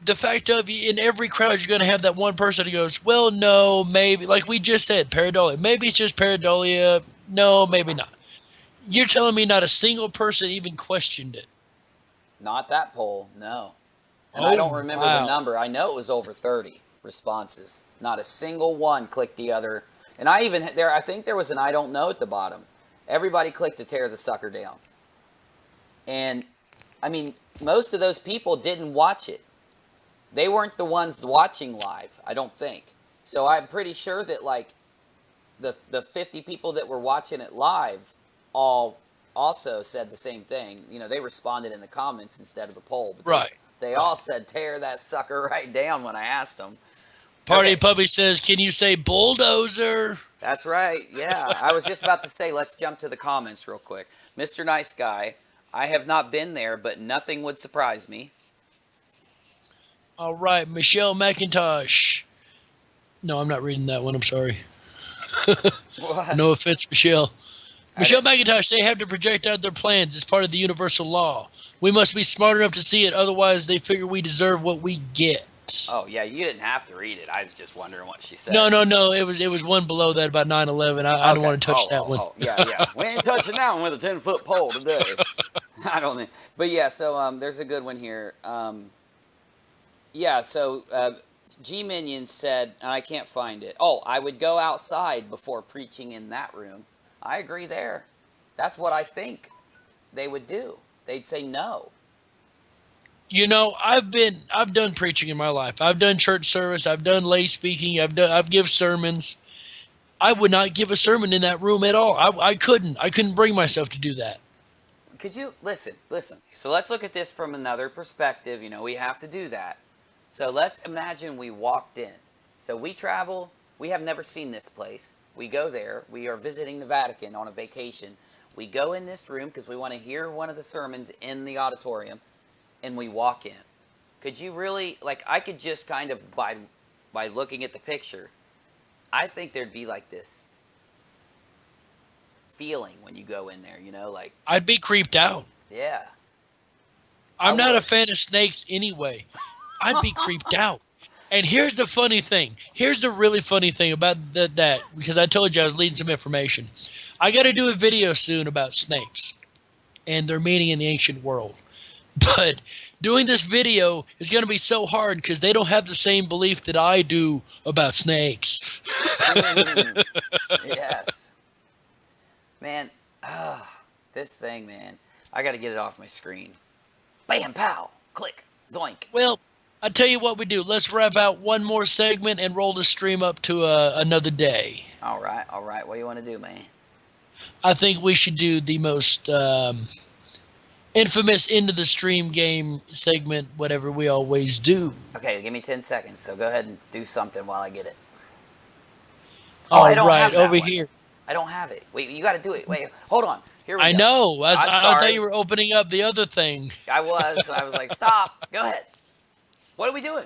[SPEAKER 3] the fact of, in every crowd, you're going to have that one person who goes, well, no, maybe. Like we just said, pareidolia. Maybe it's just pareidolia. No, maybe not. You're telling me not a single person even questioned it?
[SPEAKER 1] Not that poll, no. And I don't remember the number. I know it was over 30 responses. Not a single one clicked the other. And I think there was an I don't know at the bottom. Everybody clicked to tear the sucker down. And, I mean, most of those people didn't watch it. They weren't the ones watching live, I don't think. So I'm pretty sure that, like, the 50 people that were watching it live all also said the same thing. They responded in the comments instead of the poll. But
[SPEAKER 3] right.
[SPEAKER 1] They all said, tear that sucker right down when I asked them.
[SPEAKER 3] Party
[SPEAKER 1] Okay.
[SPEAKER 3] Puppy says, can you say bulldozer?
[SPEAKER 1] That's right. Yeah. I was just about to say, let's jump to the comments real quick. Mr. Nice Guy, I have not been there, but nothing would surprise me.
[SPEAKER 3] All right, Michelle McIntosh. No, I'm not reading that one. I'm sorry.
[SPEAKER 1] What?
[SPEAKER 3] No offense, Michelle. Michelle
[SPEAKER 1] didn't-
[SPEAKER 3] McIntosh, they have to project out their plans as part of the universal law. We must be smart enough to see it, otherwise they figure we deserve what we get.
[SPEAKER 1] Oh, yeah, you didn't have to read it. I was just wondering what she said.
[SPEAKER 3] No. It was one below that about 9/11. I don't want to touch that one.
[SPEAKER 1] Yeah. We ain't touching that one with a 10-foot pole today. I don't think. But yeah, so there's a good one here. G Minion said, and I can't find it. Oh, I would go outside before preaching in that room. I agree there. That's what I think they would do. They'd say no.
[SPEAKER 3] You know, I've done preaching in my life. I've done church service. I've done lay speaking. I've give sermons. I would not give a sermon in that room at all. I couldn't bring myself to do that.
[SPEAKER 1] Could you listen? So let's look at this from another perspective. We have to do that. So let's imagine we walked in. So we travel. We have never seen this place. We go there. We are visiting the Vatican on a vacation. We go in this room because we want to hear one of the sermons in the auditorium, and we walk in. Could you really, I could just kind of, by looking at the picture, I think there'd be this feeling when you go in there,
[SPEAKER 3] I'd be creeped out.
[SPEAKER 1] yeah.
[SPEAKER 3] I'm not a fan of snakes anyway. I'd be creeped out. And here's the funny thing. Here's the really funny thing about that, because I told you I was leading some information. I got to do a video soon about snakes and their meaning in the ancient world. But doing this video is going to be so hard because they don't have the same belief that I do about snakes.
[SPEAKER 1] Yes. Man, this thing, man. I got to get it off my screen. Bam, pow, click, zoink.
[SPEAKER 3] Well, I tell you what we do. Let's wrap out one more segment and roll the stream up to another day.
[SPEAKER 1] All right. What do you want to do, man?
[SPEAKER 3] I think we should do the most infamous into the stream game segment, whatever we always do.
[SPEAKER 1] Okay, give me 10 seconds. So go ahead and do something while I get it.
[SPEAKER 3] All
[SPEAKER 1] I don't
[SPEAKER 3] right,
[SPEAKER 1] have that
[SPEAKER 3] over
[SPEAKER 1] one.
[SPEAKER 3] here.
[SPEAKER 1] I don't have it. Wait, you got to do it. Wait, hold on. Here we go.
[SPEAKER 3] I know. I
[SPEAKER 1] I'm
[SPEAKER 3] thought
[SPEAKER 1] sorry.
[SPEAKER 3] you were opening up the other thing.
[SPEAKER 1] I was like, stop. Go ahead. What are we doing?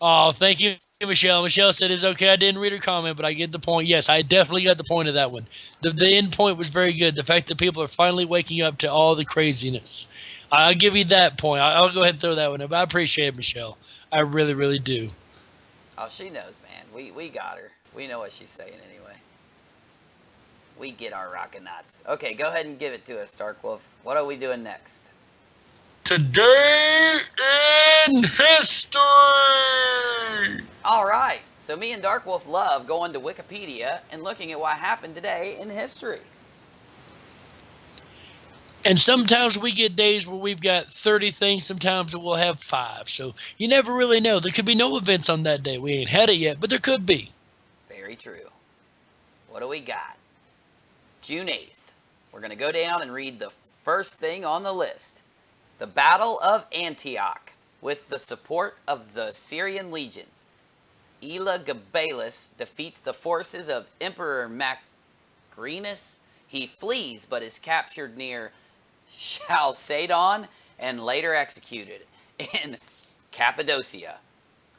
[SPEAKER 3] Oh, thank you, Michelle. Michelle said it's okay. I didn't read her comment, but I get the point. Yes, I definitely got the point of that one. The end point was very good. The fact that people are finally waking up to all the craziness. I'll give you that point. I'll go ahead and throw that one up. I appreciate it, Michelle. I really, really do.
[SPEAKER 1] Oh, she knows, man. We got her. We know what she's saying anyway. We get our Rockinats. Okay, go ahead and give it to us, Darkwolf. What are we doing next?
[SPEAKER 3] Today in history.
[SPEAKER 1] All right. So me and Darkwolf love going to Wikipedia and looking at what happened today in history.
[SPEAKER 3] And sometimes we get days where we've got 30 things. Sometimes we'll have 5. So you never really know. There could be no events on that day. We ain't had it yet, but there could be.
[SPEAKER 1] Very true. What do we got? June 8th. We're going to go down and read the first thing on the list. The Battle of Antioch, with the support of the Syrian legions. Elagabalus defeats the forces of Emperor Macrinus. He flees, but is captured near Chalcedon and later executed in Cappadocia.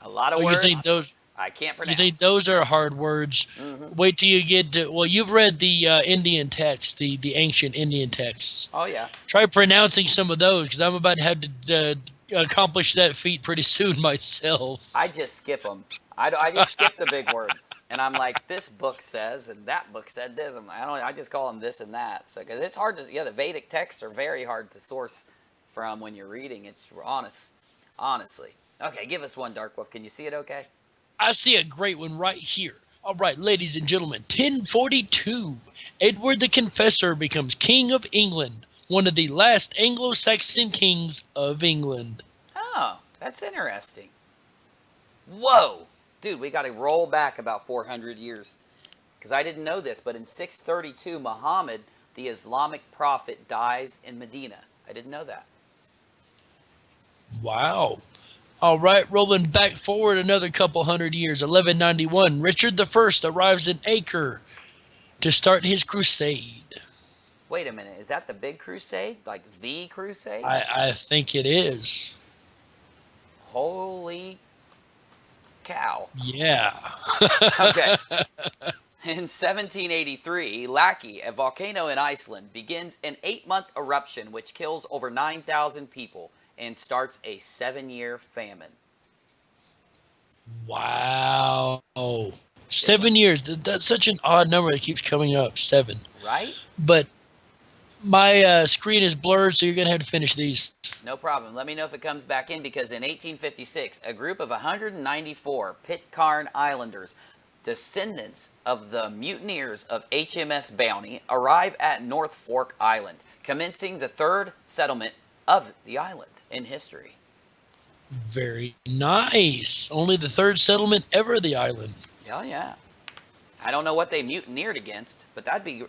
[SPEAKER 1] A lot of words.
[SPEAKER 3] You think those?
[SPEAKER 1] I can't
[SPEAKER 3] You
[SPEAKER 1] pronounce.
[SPEAKER 3] think those are hard words?
[SPEAKER 1] Mhm.
[SPEAKER 3] Wait till you get to. Well, you've read the Indian texts, the ancient Indian texts.
[SPEAKER 1] Oh, yeah.
[SPEAKER 3] Try pronouncing some of those, because I'm about to have to accomplish that feat pretty soon myself.
[SPEAKER 1] I just skip them. I just skip the big words, and I'm like, this book says, and that book said this. I just call them this and that. So because it's hard to, the Vedic texts are very hard to source from when you're reading. It's honestly. Okay, give us one, Darkwolf. Can you see it? Okay.
[SPEAKER 3] I see a great one right here. All right, ladies and gentlemen, 1042. Edward the Confessor becomes King of England, one of the last Anglo-Saxon kings of England.
[SPEAKER 1] Oh, that's interesting. Whoa. Dude, we got to roll back about 400 years. Because I didn't know this, but in 632, Muhammad, the Islamic prophet, dies in Medina. I didn't know that.
[SPEAKER 3] Wow. All right, rolling back forward another couple hundred years, 1191, Richard I arrives in Acre to start his crusade.
[SPEAKER 1] Wait a minute, is that the big crusade? Like the crusade?
[SPEAKER 3] I think it is.
[SPEAKER 1] Holy cow.
[SPEAKER 3] Yeah.
[SPEAKER 1] Okay. In 1783, Laki, a volcano in Iceland, begins an 8-month eruption which kills over 9,000 people and starts a 7-year famine.
[SPEAKER 3] Wow. 7 years. That's such an odd number that keeps coming up. 7.
[SPEAKER 1] Right?
[SPEAKER 3] But my screen is blurred, so you're going to have to finish these.
[SPEAKER 1] No problem. Let me know if it comes back in, because in 1856, a group of 194 Pitcairn Islanders, descendants of the mutineers of HMS Bounty, arrive at North Fork Island, commencing the third settlement of the island in history.
[SPEAKER 3] Very nice. Only the third settlement ever of the island.
[SPEAKER 1] Yeah. I don't know what they mutineered against, but that'd be,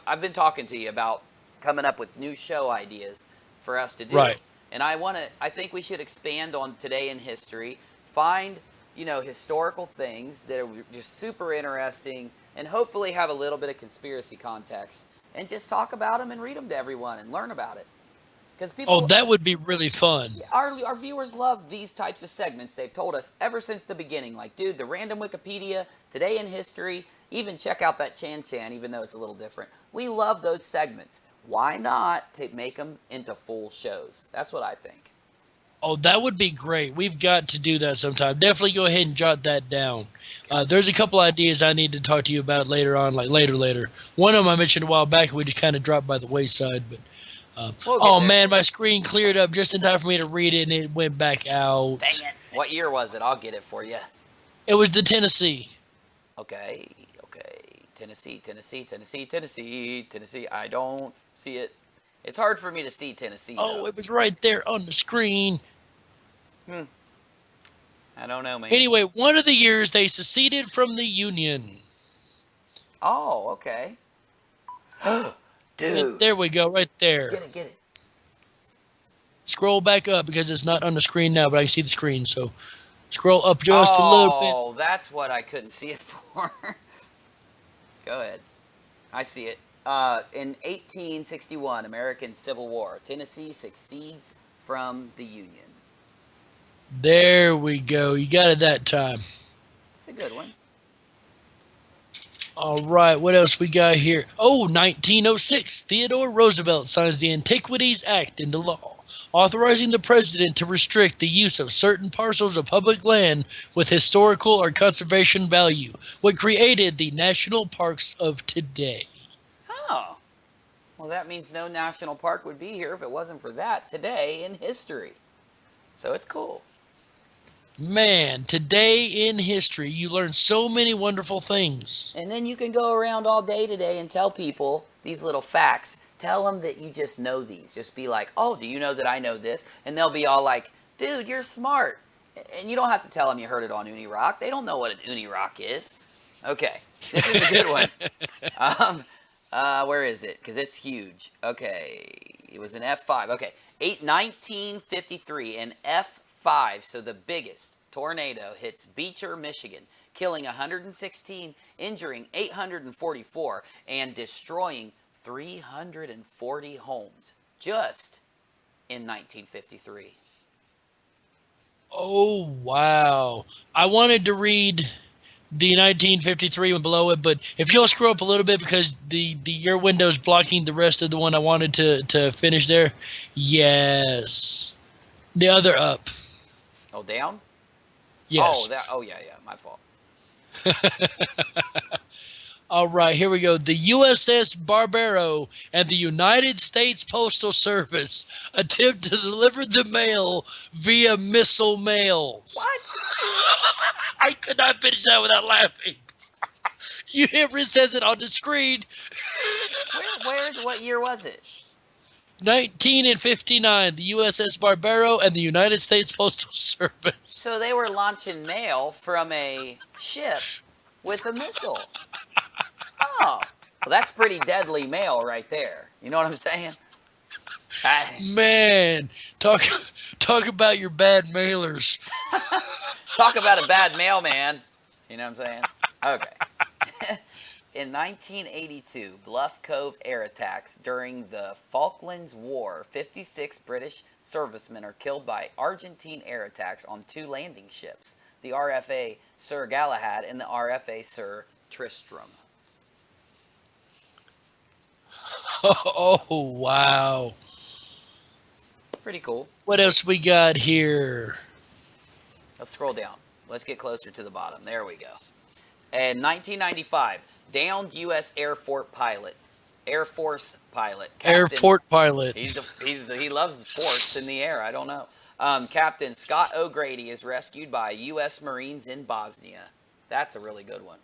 [SPEAKER 1] I've been talking to you about coming up with new show ideas for us to do.
[SPEAKER 3] Right.
[SPEAKER 1] And I think we should expand on today in history, find, historical things that are just super interesting, and hopefully have a little bit of conspiracy context, and just talk about them and read them to everyone and learn about it. Because people,
[SPEAKER 3] that would be really fun.
[SPEAKER 1] our viewers love these types of segments. They've told us ever since the beginning, like, dude, the random Wikipedia, today in history, even check out that Chan Chan, even though it's a little different. We love those segments. Why not make them into full shows? That's what I think.
[SPEAKER 3] Oh, that would be great. We've got to do that sometime. Definitely go ahead and jot that down. There's a couple ideas I need to talk to you about later on, like later. One of them I mentioned a while back, and we just kind of dropped by the wayside. But man, my screen cleared up just in time for me to read it, and it went back out.
[SPEAKER 1] Dang it. What year was it? I'll get it for you.
[SPEAKER 3] It was the Tennessee.
[SPEAKER 1] Okay. Tennessee. I don't see it. It's hard for me to see Tennessee, though.
[SPEAKER 3] It was right there on the screen.
[SPEAKER 1] I don't know, man.
[SPEAKER 3] Anyway, one of the years they seceded from the Union.
[SPEAKER 1] Oh, okay. Dude.
[SPEAKER 3] There we go, right there.
[SPEAKER 1] Get it.
[SPEAKER 3] Scroll back up because it's not on the screen now, but I can see the screen, so scroll up just a little bit.
[SPEAKER 1] Oh, that's what I couldn't see it for. Go ahead. I see it. In 1861, American Civil War, Tennessee secedes from the Union.
[SPEAKER 3] There we go. You got it that time.
[SPEAKER 1] That's a good one.
[SPEAKER 3] All right, what else we got here? 1906, Theodore Roosevelt signs the Antiquities Act into law, authorizing the president to restrict the use of certain parcels of public land with historical or conservation value, what created the national parks of today.
[SPEAKER 1] Oh. Well, that means no national park would be here if it wasn't for that today in history. So it's cool.
[SPEAKER 3] Man, today in history, you learn so many wonderful things.
[SPEAKER 1] And then you can go around all day today and tell people these little facts. Tell them that you just know these. Just be like, oh, do you know that I know this? And they'll be all like, dude, you're smart. And you don't have to tell them you heard it on UniRock. They don't know what an UniRock is. Okay, this is a good one. Where is it? Because it's huge. Okay, it was an F5. Okay, 1953, an F5, so the biggest tornado hits Beecher, Michigan, killing 116, injuring 844, and destroying 340 homes just in 1953.
[SPEAKER 3] Oh, wow. I wanted to read the 1953 one below it, but if you'll scroll up a little bit because your window's blocking the rest of the one I wanted to finish there. Yes. The other up.
[SPEAKER 1] Oh, down?
[SPEAKER 3] Yes.
[SPEAKER 1] Yeah, my fault.
[SPEAKER 3] All right, here we go. The USS Barbaro and the United States Postal Service attempt to deliver the mail via missile mail.
[SPEAKER 1] What?
[SPEAKER 3] I could not finish that without laughing. You hear it says it on the screen.
[SPEAKER 1] What year was it?
[SPEAKER 3] 1959, the USS Barbaro and the United States Postal Service.
[SPEAKER 1] So they were launching mail from a ship with a missile. Oh, well, that's pretty deadly mail right there. You know what I'm saying?
[SPEAKER 3] Man, talk about your bad mailers.
[SPEAKER 1] Talk about a bad mailman. You know what I'm saying? Okay. In 1982, Bluff Cove air attacks during the Falklands War, 56 British servicemen are killed by Argentine air attacks on 2 landing ships, the RFA Sir Galahad and the RFA Sir Tristram.
[SPEAKER 3] Oh, wow.
[SPEAKER 1] Pretty cool.
[SPEAKER 3] What else we got here?
[SPEAKER 1] Let's scroll down. Let's get closer to the bottom. There we go. In 1995, downed U.S. Air Force pilot.
[SPEAKER 3] Airport pilot.
[SPEAKER 1] He loves the forts in the air. I don't know. Captain Scott O'Grady is rescued by U.S. Marines in Bosnia. That's a really good one.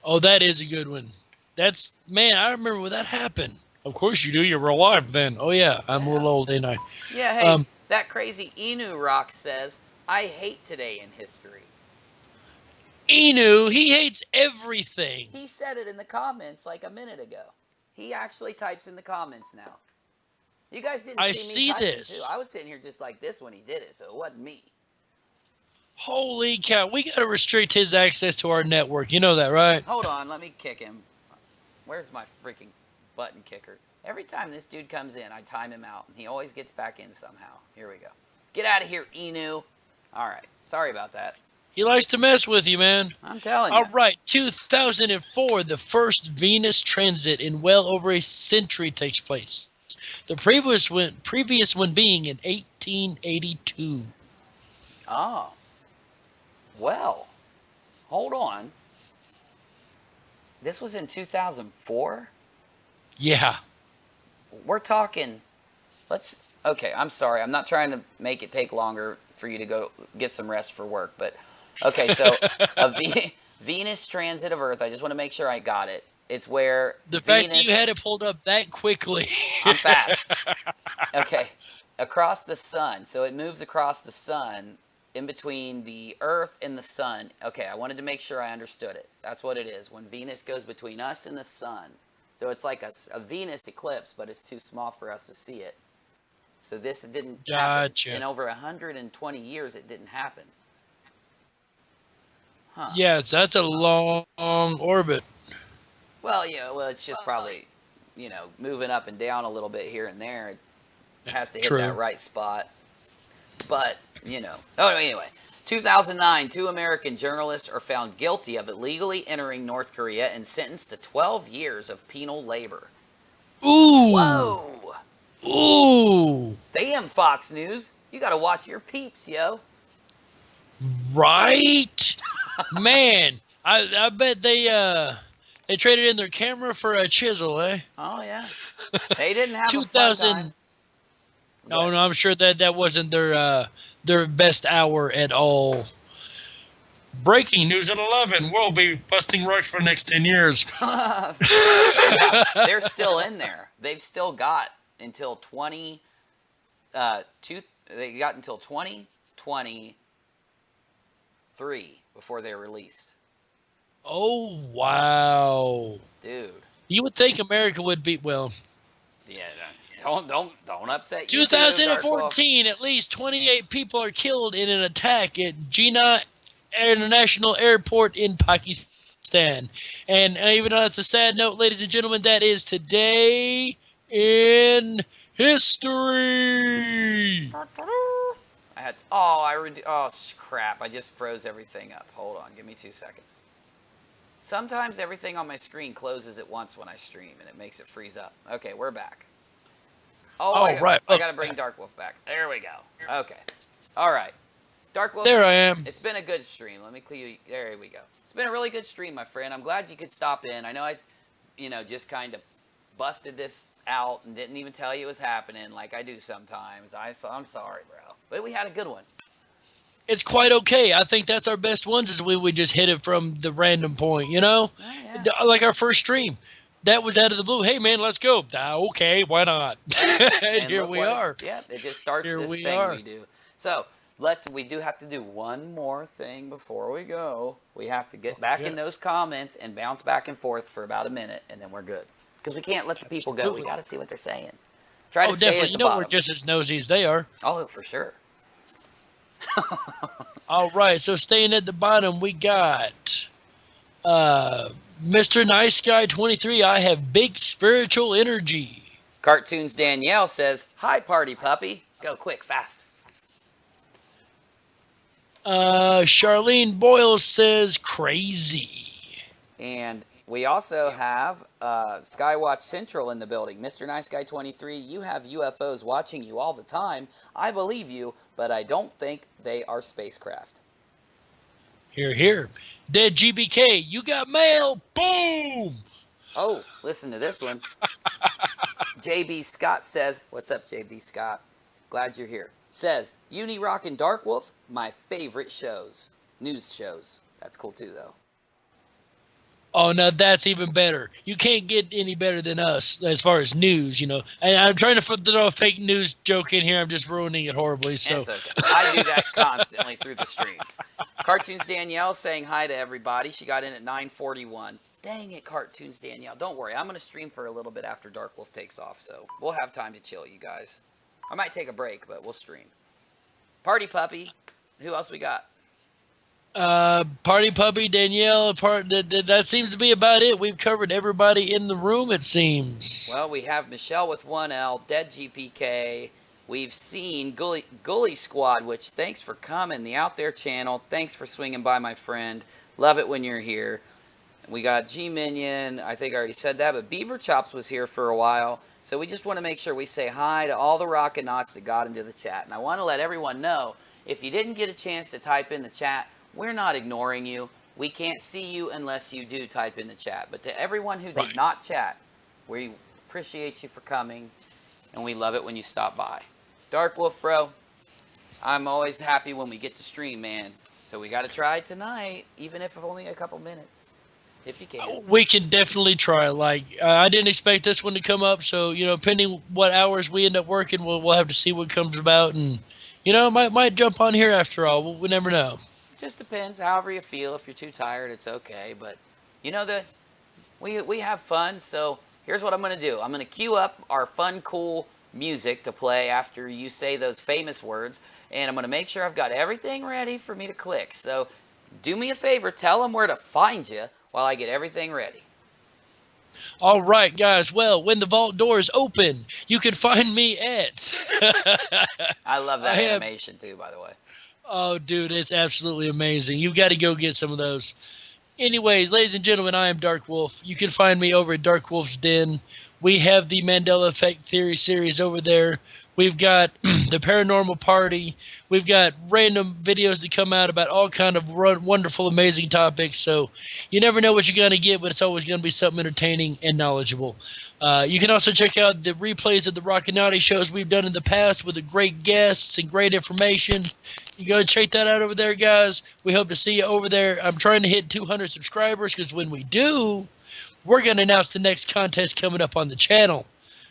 [SPEAKER 3] Oh, that is a good one. That's, man, I remember when that happened. Of course you do. You were alive then. Oh, yeah. I'm a little old, ain't I?
[SPEAKER 1] Yeah, hey, that crazy UniRock says, I hate today in history.
[SPEAKER 3] Inu, he hates everything.
[SPEAKER 1] He said it in the comments like a minute ago. He actually types in the comments now. You guys didn't see me typing
[SPEAKER 3] this.
[SPEAKER 1] too. I was sitting here just like this when he did it, so it wasn't me.
[SPEAKER 3] Holy cow. We got to restrict his access to our network. You know that, right?
[SPEAKER 1] Hold on, let me kick him. Where's my freaking button kicker? Every time this dude comes in, I time him out, and he always gets back in somehow. Here we go. Get out of here, Inu. All right. Sorry about that.
[SPEAKER 3] He likes to mess with you, man.
[SPEAKER 1] I'm telling you.
[SPEAKER 3] All right. 2004, the first Venus transit in well over a century takes place. The previous one being in 1882.
[SPEAKER 1] Oh. Well, hold on. This was in 2004?
[SPEAKER 3] Yeah.
[SPEAKER 1] We're talking, okay, I'm sorry. I'm not trying to make it take longer for you to go get some rest for work. But, okay, so Venus transit of Earth, I just want to make sure I got it. It's where
[SPEAKER 3] the fact that you had it pulled up that quickly.
[SPEAKER 1] I'm fast. Okay, across the sun. So it moves across the sun in between the Earth and the sun. Okay, I wanted to make sure I understood it. That's what it is, when Venus goes between us and the sun. So it's like a Venus eclipse, but it's too small for us to see it. So this didn't happen. In over 120 years, it didn't happen. Huh.
[SPEAKER 3] Yes, that's a long orbit.
[SPEAKER 1] Well, yeah, it's just probably, moving up and down a little bit here and there. It has to hit that right spot. But, Oh, anyway. 2009, 2 American journalists are found guilty of illegally entering North Korea and sentenced to 12 years of penal labor.
[SPEAKER 3] Ooh.
[SPEAKER 1] Whoa.
[SPEAKER 3] Ooh.
[SPEAKER 1] Damn, Fox News. You got to watch your peeps, yo.
[SPEAKER 3] Right? Man, I bet they traded in their camera for a chisel, eh?
[SPEAKER 1] Oh, yeah. They didn't have
[SPEAKER 3] 2000.
[SPEAKER 1] a fun time.
[SPEAKER 3] No, I'm sure that wasn't their best hour at all. Breaking news at 11. We'll be busting rocks for the next 10 years.
[SPEAKER 1] They're still in there. They've still got until 2023 before they're released.
[SPEAKER 3] Oh, wow.
[SPEAKER 1] Dude.
[SPEAKER 3] You would think America would be, well.
[SPEAKER 1] Yeah, don't upset
[SPEAKER 3] 2014, at least 28 people are killed in an attack at Jinnah International Airport in Pakistan. And even though that's a sad note, ladies and gentlemen, that is today in history.
[SPEAKER 1] Crap, I just froze everything up. Hold on, give me 2 seconds. Sometimes everything on my screen closes at once when I stream, and it makes it freeze up. Okay, we're back. I got to bring Darkwolf back. There we go. Okay. All right. Darkwolf.
[SPEAKER 3] There I am.
[SPEAKER 1] It's been a good stream. Let me clear you. There we go. It's been a really good stream, my friend. I'm glad you could stop in. I know I, just kind of busted this out and didn't even tell you it was happening like I do sometimes. I'm sorry, bro. But we had a good one.
[SPEAKER 3] It's quite okay. I think that's our best ones is we would just hit it from the random point,
[SPEAKER 1] Yeah.
[SPEAKER 3] Like our first stream. That was out of the blue. Hey, man, let's go. Okay, why not? and here we are.
[SPEAKER 1] Yeah, it just starts
[SPEAKER 3] here
[SPEAKER 1] this
[SPEAKER 3] we
[SPEAKER 1] thing
[SPEAKER 3] are.
[SPEAKER 1] we do. So we do have to do one more thing before we go. We have to get back in those comments and bounce back and forth for about a minute, and then we're good. Because we can't let the people go. We got to see what they're saying. Try to
[SPEAKER 3] Oh,
[SPEAKER 1] stay
[SPEAKER 3] definitely.
[SPEAKER 1] at
[SPEAKER 3] You
[SPEAKER 1] the
[SPEAKER 3] know we're
[SPEAKER 1] bottom.
[SPEAKER 3] just as nosy as they are.
[SPEAKER 1] Oh, for sure.
[SPEAKER 3] All right, so staying at the bottom, we got Mr. Nice Guy 23. I have big spiritual energy.
[SPEAKER 1] Cartoons Danielle says, "Hi, party puppy. Go quick, fast."
[SPEAKER 3] Charlene Boyle says crazy.
[SPEAKER 1] And we also have Skywatch Central in the building. Mr. Nice Guy 23, you have UFOs watching you all the time. I believe you, but I don't think they are spacecraft.
[SPEAKER 3] Here, here. Dead GBK, you got mail. Boom.
[SPEAKER 1] Oh, listen to this one. JB Scott says, what's up, JB Scott? Glad you're here. Says, UniRock and Darkwolf, my favorite shows. News shows. That's cool too, though.
[SPEAKER 3] Oh, now that's even better. You can't get any better than us as far as news, you know. And I'm trying to throw a fake news joke in here. I'm just ruining it horribly. So
[SPEAKER 1] It's okay. I do that constantly through the stream. Cartoons Danielle saying hi to everybody. She got in at 9:41. Dang it, Cartoons Danielle. Don't worry. I'm going to stream for a little bit after Darkwolf takes off, so we'll have time to chill, you guys. I might take a break, but we'll stream. Party Puppy. Who else we got?
[SPEAKER 3] Party Puppy, Danielle, that seems to be about it. We've covered everybody in the room, it seems.
[SPEAKER 1] Well, we have Michelle with 1L, Dead GPK. We've seen Gully Squad, which thanks for coming. The Out There channel. Thanks for swinging by, my friend. Love it when you're here. We got G Minion. I think I already said that, but Beaver Chops was here for a while. So we just want to make sure we say hi to all the Rockinauts that got into the chat. And I want to let everyone know, if you didn't get a chance to type in the chat, we're not ignoring you. We can't see you unless you do type in the chat. But to everyone who did not chat, we appreciate you for coming, and we love it when you stop by. Darkwolf, bro, I'm always happy when we get to stream, man. So we got to try tonight, even if only a couple minutes, if you can.
[SPEAKER 3] We can definitely try. Like, I didn't expect this one to come up, so, you know, depending what hours we end up working, we'll have to see what comes about, and, you know, might jump on here after all. We never know.
[SPEAKER 1] Just depends, however you feel. If you're too tired, it's okay. But you know that we have fun. So here's what I'm going to do. I'm going to queue up our fun, cool music to play after you say those famous words. And I'm going to make sure I've got everything ready for me to click. So do me a favor. Tell them where to find you while I get everything ready.
[SPEAKER 3] All right, guys. Well, when the vault doors open, you can find me at...
[SPEAKER 1] I love that animation too, by the way.
[SPEAKER 3] Oh, dude, it's absolutely amazing. You've got to go get some of those. Anyways, ladies and gentlemen, I am Darkwolf. You can find me over at Darkwolf's Den. We have the Mandela Effect Theory series over there. We've got the Paranormal Party. We've got random videos that come out about all kind of wonderful, amazing topics. So you never know what you're going to get, but it's always going to be something entertaining and knowledgeable. You can also check out the replays of the Rockinati shows we've done in the past with the great guests and great information. You go check that out over there, guys. We hope to see you over there. I'm trying to hit 200 subscribers, because when we do, we're going to announce the next contest coming up on the channel.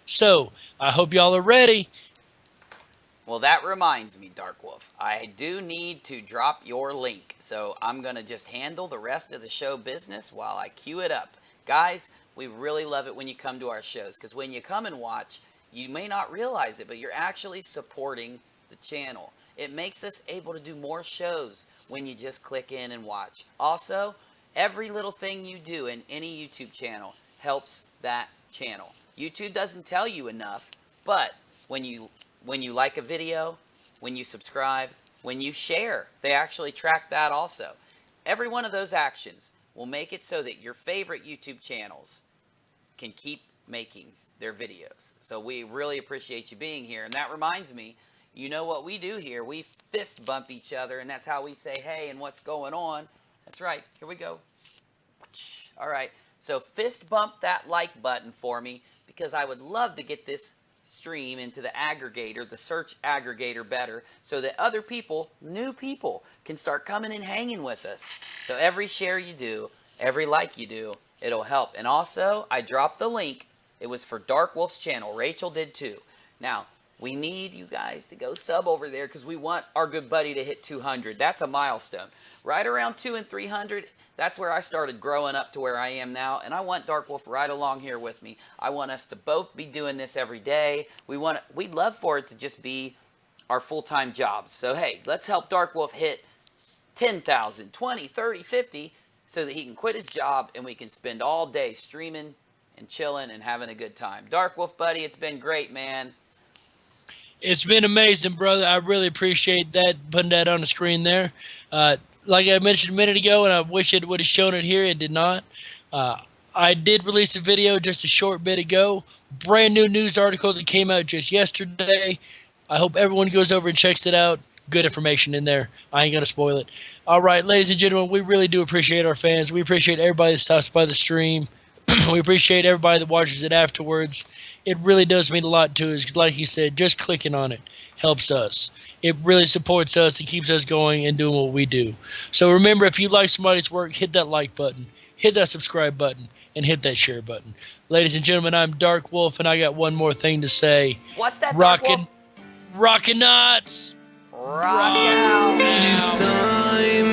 [SPEAKER 3] So I hope y'all are ready.
[SPEAKER 1] Well, that reminds me, Darkwolf, I do need to drop your link. So I'm going to just handle the rest of the show business while I queue it up. Guys, we really love it when you come to our shows, because when you come and watch, you may not realize it, but you're actually supporting the channel. It makes us able to do more shows when you just click in and watch. Also, every little thing you do in any YouTube channel helps that channel. YouTube doesn't tell you enough, but when you like a video, when you subscribe, when you share, they actually track that also. Every one of those actions will make it so that your favorite YouTube channels can keep making their videos. So we really appreciate you being here. And that reminds me, you know what we do here? We fist bump each other, and that's how we say hey and what's going on. That's right. Here we go. All right. So fist bump that like button for me, because I would love to get this stream into the aggregator, the search aggregator better, so that other people, new people, can start coming and hanging with us. So every share you do, every like you do, it'll help. And also, I dropped the link. It was for Darkwolf's channel. Rachel did too. Now, We need you guys to go sub over there because we want our good buddy to hit 200. That's a milestone. Right around 200 and 300, that's where I started growing up to where I am now, and I want Darkwolf right along here with me. I want us to both be doing this every day. We'd love for it to just be our full-time jobs. So hey, let's help Darkwolf hit 10,000, 20, 30, 50, so that he can quit his job and we can spend all day streaming and chilling and having a good time. Darkwolf, buddy, it's been great, man.
[SPEAKER 3] It's been amazing, brother. I really appreciate that, putting that on the screen there. Like I mentioned a minute ago, and I wish it would have shown it here, it did not. I did release a video just a short bit ago. Brand new news article that came out just yesterday. I hope everyone goes over and checks it out. Good information in there. I ain't going to spoil it. All right, ladies and gentlemen, we really do appreciate our fans. We appreciate everybody that stops by the stream. We appreciate everybody that watches it afterwards. It really does mean a lot to us because, like you said, just clicking on it helps us. It really supports us. It keeps us going and doing what we do. So remember, if you like somebody's work, hit that like button, hit that subscribe button, and hit that share button. Ladies and gentlemen, I'm Darkwolf, and I got one more thing to say.
[SPEAKER 1] What's that, Darkwolf?
[SPEAKER 3] Rockinats!
[SPEAKER 1] Rock out!
[SPEAKER 2] This time